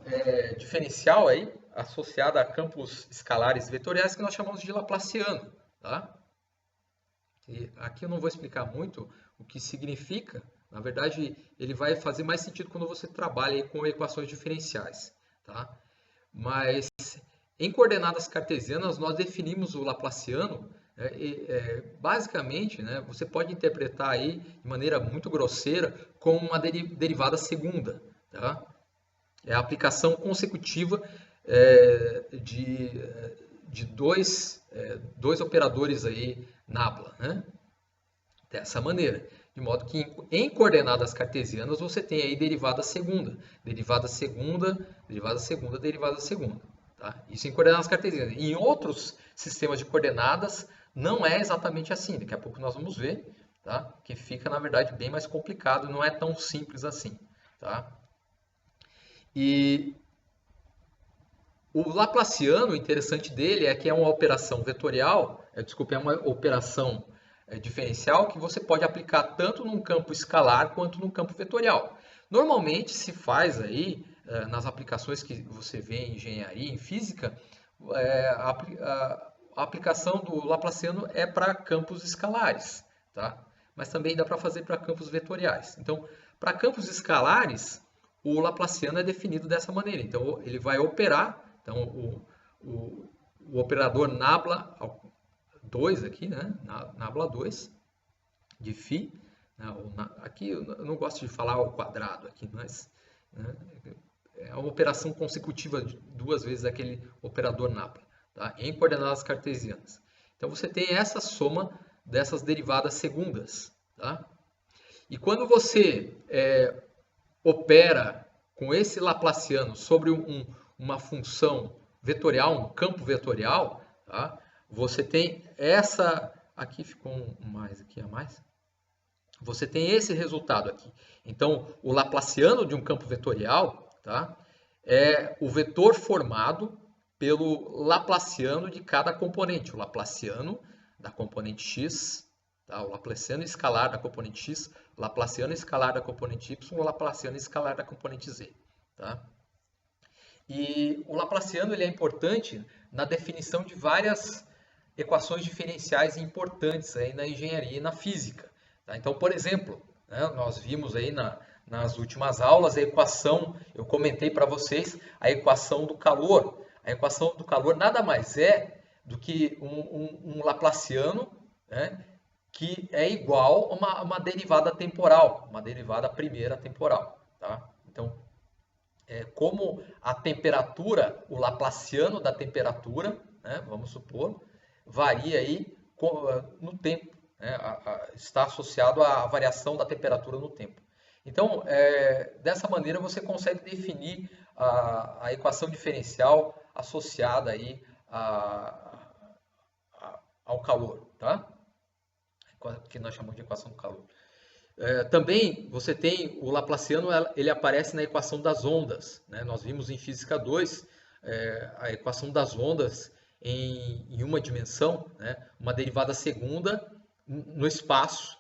diferencial aí, associado a campos escalares vetoriais, que nós chamamos de Laplaciano. Tá? E aqui eu não vou explicar muito o que significa. Na verdade, ele vai fazer mais sentido quando você trabalha aí com equações diferenciais. Tá? Mas em coordenadas cartesianas, nós definimos o Laplaciano. Basicamente, né, você pode interpretar aí de maneira muito grosseira como uma derivada segunda. Tá? É a aplicação consecutiva de dois operadores aí nabla, né? Dessa maneira. De modo que em coordenadas cartesianas você tem aí derivada segunda, derivada segunda, derivada segunda, derivada segunda. Tá? Isso em coordenadas cartesianas. Em outros sistemas de coordenadas não é exatamente assim. Daqui a pouco nós vamos ver, tá? Que fica, na verdade, bem mais complicado, não é tão simples assim. Tá? E o Laplaciano, o interessante dele é que é uma operação vetorial, é uma operação diferencial que você pode aplicar tanto num campo escalar quanto num campo vetorial. Normalmente se faz aí, nas aplicações que você vê em engenharia, em física, a aplicação do Laplaciano é para campos escalares, tá? Mas também dá para fazer para campos vetoriais. Então, para campos escalares, o Laplaciano é definido dessa maneira. Então, ele vai operar. Então, o operador nabla 2 aqui, né? Nabla 2 de φ. Né? Aqui eu não gosto de falar ao quadrado, aqui, mas né? É uma operação consecutiva de duas vezes aquele operador nabla, tá? Em coordenadas cartesianas. Então, você tem essa soma dessas derivadas segundas. Tá? E quando você opera com esse Laplaciano sobre uma função vetorial, um campo vetorial, tá? Você tem essa... Aqui ficou um mais aqui a mais. Você tem esse resultado aqui. Então, o Laplaciano de um campo vetorial, tá? É o vetor formado pelo Laplaciano de cada componente. O Laplaciano da componente x, tá? O Laplaciano escalar da componente x, o Laplaciano escalar da componente y, o Laplaciano escalar da componente z. Tá? E o Laplaciano ele é importante na definição de várias equações diferenciais importantes aí na engenharia e na física. Tá? Então, por exemplo, né, nós vimos aí nas últimas aulas a equação, eu comentei para vocês, a equação do calor. A equação do calor nada mais é do que um Laplaciano, né, que é igual a uma derivada temporal, uma derivada primeira temporal. Tá? Então, como a temperatura, o Laplaciano da temperatura, né, vamos supor, varia aí no tempo, né, está associado à variação da temperatura no tempo. Então, dessa maneira você consegue definir a equação diferencial associada aí ao calor, tá? Que nós chamamos de equação do calor. Também você tem o Laplaciano, ele aparece na equação das ondas, né? Nós vimos em Física 2 a equação das ondas em uma dimensão, né? Uma derivada segunda no espaço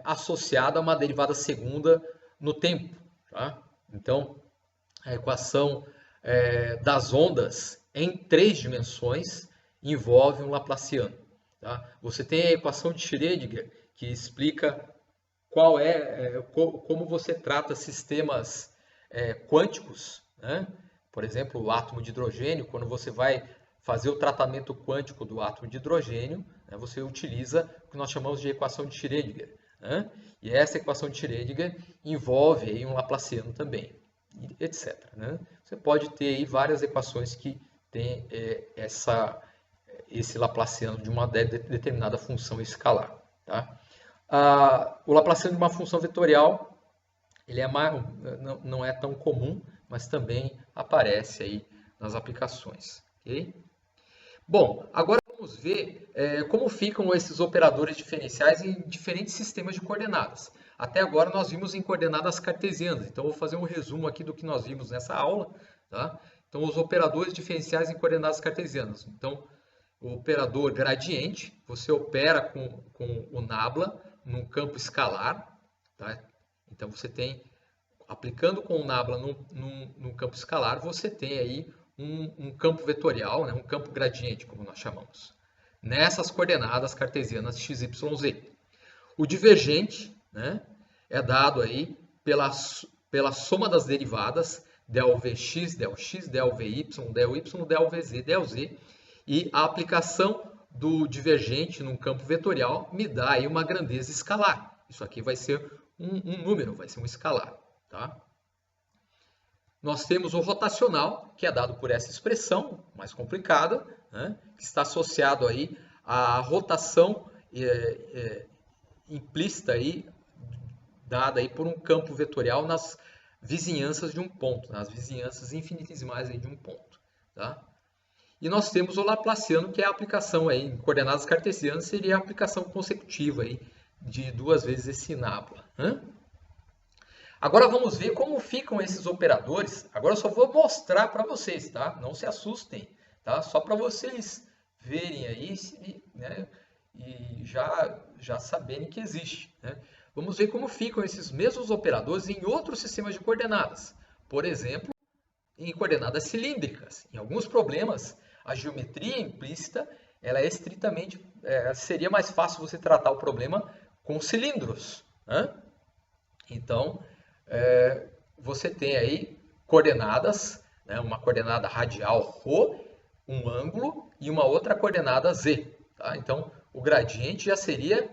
associada a uma derivada segunda no tempo. Tá? Então, a equação das ondas em 3 dimensões envolve um Laplaciano. Tá? Você tem a equação de Schrödinger, que explica como você trata sistemas quânticos, né? Por exemplo, o átomo de hidrogênio, quando você vai fazer o tratamento quântico do átomo de hidrogênio, né, você utiliza o que nós chamamos de equação de Schrödinger. Né? E essa equação de Schrödinger envolve aí um Laplaciano também, etc. Né? Você pode ter aí várias equações que têm esse Laplaciano de uma determinada função escalar. Tá? O Laplaciano de uma função vetorial ele não é tão comum, mas também aparece aí nas aplicações. Okay? Bom, agora vamos ver como ficam esses operadores diferenciais em diferentes sistemas de coordenadas. Até agora nós vimos em coordenadas cartesianas, então vou fazer um resumo aqui do que nós vimos nessa aula. Tá? Então, os operadores diferenciais em coordenadas cartesianas. Então, o operador gradiente, você opera com o nabla num campo escalar. Tá? Então, você tem, aplicando com o nabla num campo escalar, você tem aí um campo vetorial, né? Um campo gradiente, como nós chamamos, nessas coordenadas cartesianas x, y, z. O divergente, né, é dado aí pela soma das derivadas del Vx, del x, del Vy, del y, del Vz, del z, e a aplicação do divergente num campo vetorial me dá aí uma grandeza escalar. Isso aqui vai ser um número, vai ser um escalar. Tá? Nós temos o rotacional, que é dado por essa expressão mais complicada, né, que está associado aí à rotação implícita aí, dada aí por um campo vetorial nas vizinhanças de um ponto, nas vizinhanças infinitesimais aí de um ponto. Tá? E nós temos o Laplaciano, que é a aplicação aí, em coordenadas cartesianas, seria a aplicação consecutiva aí de 2 vezes esse nabla. Né? Agora vamos ver como ficam esses operadores. Agora eu só vou mostrar para vocês, tá? Não se assustem, tá? Só para vocês verem aí, né? E já saberem que existe. Né? Vamos ver como ficam esses mesmos operadores em outros sistemas de coordenadas. Por exemplo, em coordenadas cilíndricas. Em alguns problemas, a geometria implícita ela é estritamente seria mais fácil você tratar o problema com cilindros. Né? Então, você tem aí coordenadas, né? Uma coordenada radial ρ, um ângulo e uma outra coordenada z. Tá? Então, o gradiente já seria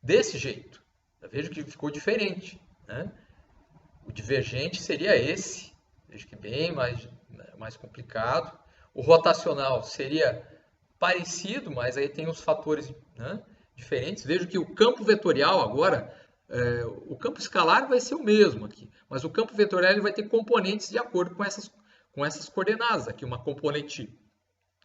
desse jeito. Veja que ficou diferente. Né? O divergente seria esse. Veja que bem mais complicado. O rotacional seria parecido, mas aí tem os fatores, né, diferentes. Veja que o campo vetorial agora, o campo escalar vai ser o mesmo aqui, mas o campo vetorial ele vai ter componentes de acordo com essas coordenadas. Aqui uma componente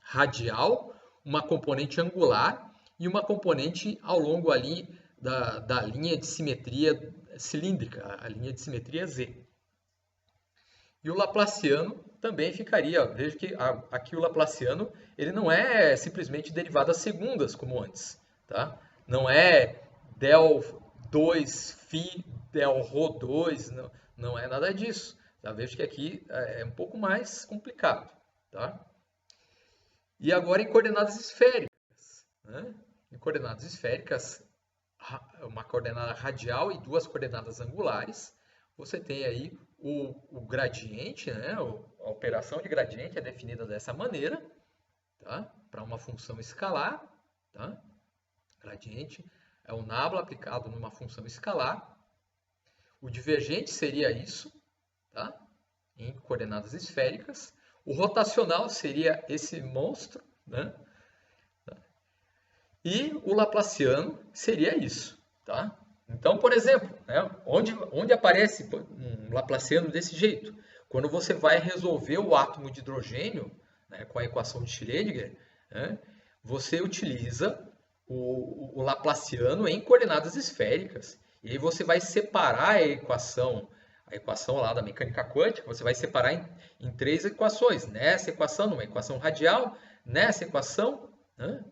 radial, uma componente angular e uma componente ao longo ali da linha de simetria cilíndrica, a linha de simetria Z. E o Laplaciano também ficaria, veja que aqui o Laplaciano ele não é simplesmente derivadas segundas como antes. Tá? Não é del 2 φ del ρ2, não é nada disso. Já vejo que aqui é um pouco mais complicado, tá? E agora em coordenadas esféricas, né? Em coordenadas esféricas, uma coordenada radial e duas coordenadas angulares, você tem aí o gradiente, né? A operação de gradiente é definida dessa maneira, tá? Para uma função escalar, tá? Gradiente é o nabla aplicado numa função escalar. O divergente seria isso, tá? Em coordenadas esféricas. O rotacional seria esse monstro, né? E o laplaciano seria isso, tá? Então, por exemplo, né, onde aparece um laplaciano desse jeito? Quando você vai resolver o átomo de hidrogênio, né, com a equação de Schrödinger, né, você utiliza o laplaciano em coordenadas esféricas. E aí você vai separar a equação lá da mecânica quântica, você vai separar em três equações. Nessa equação, numa equação radial, nessa equação, né?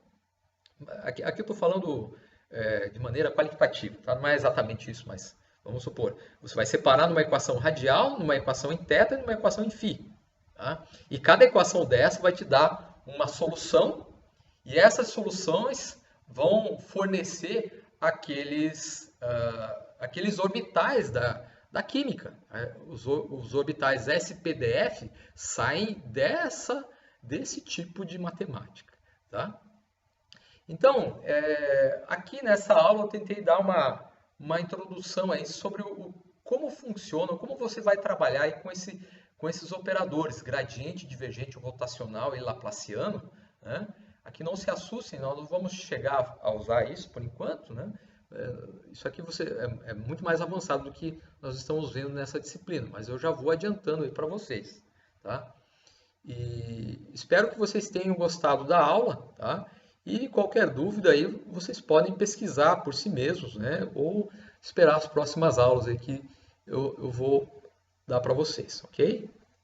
Aqui eu estou falando de maneira qualitativa, tá? Não é exatamente isso, mas vamos supor, você vai separar numa equação radial, numa equação em θ e numa equação em φ. Tá? E cada equação dessa vai te dar uma solução, e essas soluções vão fornecer aqueles orbitais da química. Os orbitais SPDF saem desse tipo de matemática. Tá? Então, aqui nessa aula eu tentei dar uma introdução aí sobre como funciona, como você vai trabalhar aí com esses operadores, gradiente, divergente, rotacional e laplaciano, né? Aqui não se assustem, nós não vamos chegar a usar isso por enquanto, né? Isso aqui é muito mais avançado do que nós estamos vendo nessa disciplina, mas eu já vou adiantando aí para vocês, tá? E espero que vocês tenham gostado da aula, tá? E qualquer dúvida aí vocês podem pesquisar por si mesmos, né? Ou esperar as próximas aulas aí que eu vou dar para vocês, ok?